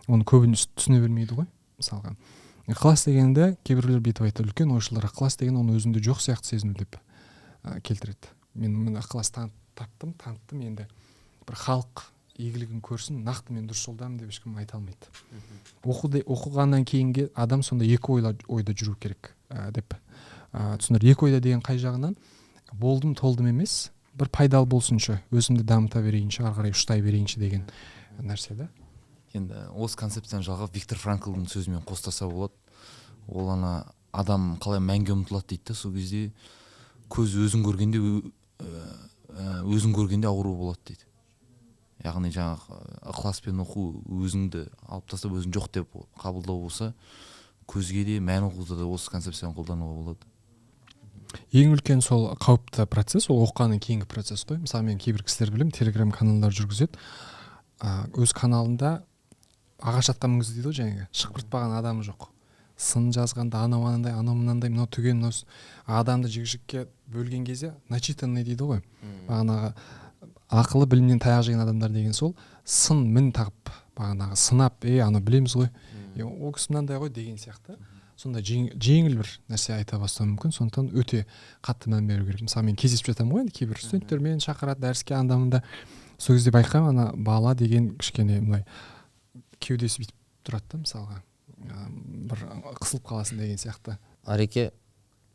Speaker 2: оны көбін түсіне бермейді ғой, мысалға. Ықылас дегенді кейбіреулер бүйтіп айтады, үлкен ойшылдар ықылас деген оны өзінде жоқ сияқты сезіну деп келтіреді. Мен ықылас таныттым, енді бір халық игілігін көрсін, нақты мен дұрыс жолдамын деп ешкім айта алмайды. Оқығаннан кейінге адам сонда екі ойда жүру керек деп түсіндірді. Екі ойда деген қай жағынан? Болдым, толдым емес, бір пайдалы болсыншы, өзімді дамыта берейінші, ары қарай ұштай берейінші деген нәрсе да.
Speaker 4: Енді осы концепцияны жалғап Виктор Франклдың сөзімен қостаса болады. Ол ана адам қалай мәңге ұмтылады дейді да, сол кезде көз өзін көргенде ауру болады дейді. Яғни жаңағы ықыласпен оқу өзіңді алып тастап өзің жоқ деп қабылдау болса, көзге де мән оқуда да осы концепцияны қолдануға болады.
Speaker 2: Ең үлкен сол қауіпті процесс, ол оққаннан кейінгі процесс қой. Мысалы мен кейбір кісілер білемін, Telegram каналдар жүргізеді. Өз каналында ағаш атқа мінгізді дейді ғой, жаңағы шықпыртпаған адамы жоқ. Сын жазғанда анау анандай, анау мынандай, мынау түген, мынау адамды жік-жікке бөлген кезде начитанный дейді ғой. Бағанағы ақылы білімнен таяқ жеген адамдар деген сол сын мін тағып, бағанағы сынап, аны білеміз ғой. Ол кісі мынандай ғой деген сияқты. Сонда жеңіл бір нәрсе айта бастауы мүмкін. Сондықтан өте қатты мән беру керек. Мысалы мен кездесіп жатамын ғой, кейбір студенттермен шақырады дәріске андамында. Сол кезде байқаймын, ана бала деген кішкене мындай кеудесі бүйтіп тұрады да, мысалға бір қысылып қаласын деген сияқты.
Speaker 1: Ареке,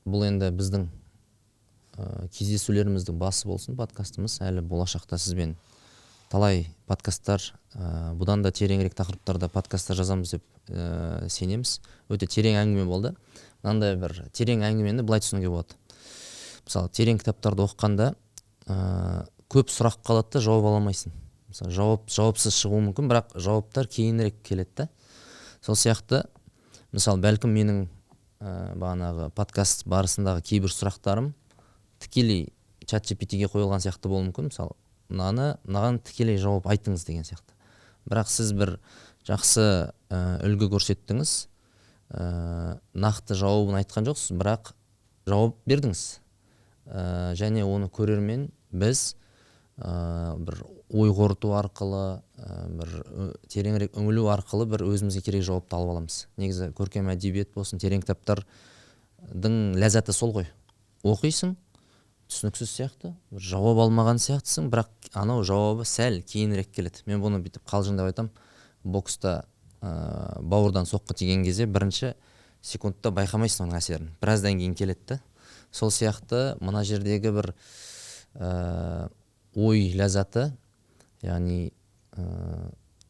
Speaker 1: бұл енді біздің кездесулеріміздің басы болсын, подкастымыз әлі болашақта сізбен талай подкасттар, бұдан да тереңірек тақырыптарда подкасттар жазамыз деп сенеміз. Өте терең әңгіме болды. Мынандай бір терең әңгімені былай түсінуге болады. Мысалы, терең кітаптарды оқығанда көп сұрақ қалады да жауап ала алмайсың. Мысалы, жауапсыз шығуы мүмкін, бірақ жауаптар кейінірек келеді да. Сол сияқты, мысалы, бәлкім менің бағанағы подкаст барысындағы кейбір сұрақтарым тікелей ChatGPT-ге қойылған сияқты болуы мүмкін. Мысалы, мынаған тікелей жауап айтыңыз деген сияқты. Бірақ сіз бір жақсы үлгі көрсеттіңіз, нақты жауабын айтқан жоқсыз, бірақ жауап бердіңіз. Және оны көрермен біз бір ой қорыту арқылы, бір тереңірек үңілу арқылы бір өзімізге керек жауапты алып аламыз. Негізі көркем әдебиет болсын, терең кітаптардың ләззаты сол ғой. Оқисың, түсініксіз сияқты, бір жауап алмаған сияқтысың, бірақ анау жауабы сәл кейінірек келеді. Мен бұны бүйтіп қалжыңдап айтам. Бокста бауырдан соққы тиген кезде бірінші секундта байқамайсың оның әсерін. Біраздан кейін келеді. Сол сияқты мына жердегі бір ой ләззаты, яғни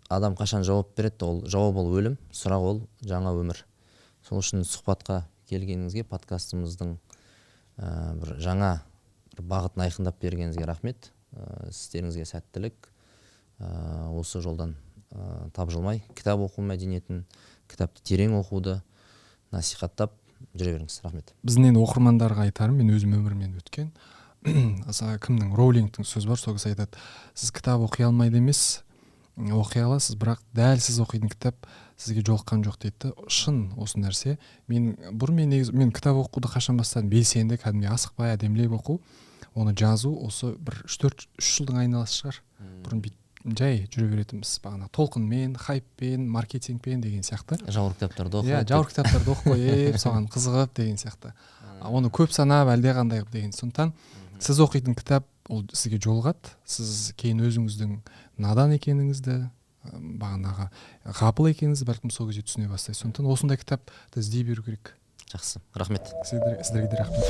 Speaker 1: адам қашан жауап береді, ол жауап ол өлім, сұрақ ол жаңа өмір. Сол үшін сұхбатқа келгеніңізге, подкастымыздың бір жаңа бағытын айқындап бергеніңізге рахмет. Сіздеріңізге сәттілік. Осы жолдан тапжылмай кітап оқу мәдениетін, кітапты терең оқуды насихаттап жүре беріңіз. Рахмет.
Speaker 2: Біздің енді оқырмандарға айтарым, мен өзім өмірмен өткен. Кімнің, Роулингтің сөзі бар, сол кісі айтады, сіз кітап оқи алмайды емес, оқи аласыз, бірақ дәл сіз оқитын кітап сізге жолыққан жоқ дейді. Шын осы нәрсе. Мен кітап оқуды қашан бастадым? Белсенді, кәдімгі асықпай әдемілеп оқу, оны жазу осы бір 3 жылдың айналасы шығар. Бұрын жай жүре беретінбіз, бағана толқынмен, хайппен, маркетингпен деген сияқты.
Speaker 1: Жауыр кітаптарды оқып,
Speaker 2: жауыр кітаптарды оқып қойып, соған қызығып деген сияқты. Оны көп санап әлде қандай деген. Сондықтан сіз оқитын кітап ол сізге жолығады. Сіз кейін өзіңіздің надан екеніңізді, бағанағы ғапыл екеніңізді бәлкім сол кезде түсіне бастайсыз. Сондықтан осындай кітапты іздей беру керек.
Speaker 1: Жақсы. Рахмет.
Speaker 2: Сіздерге де рахмет.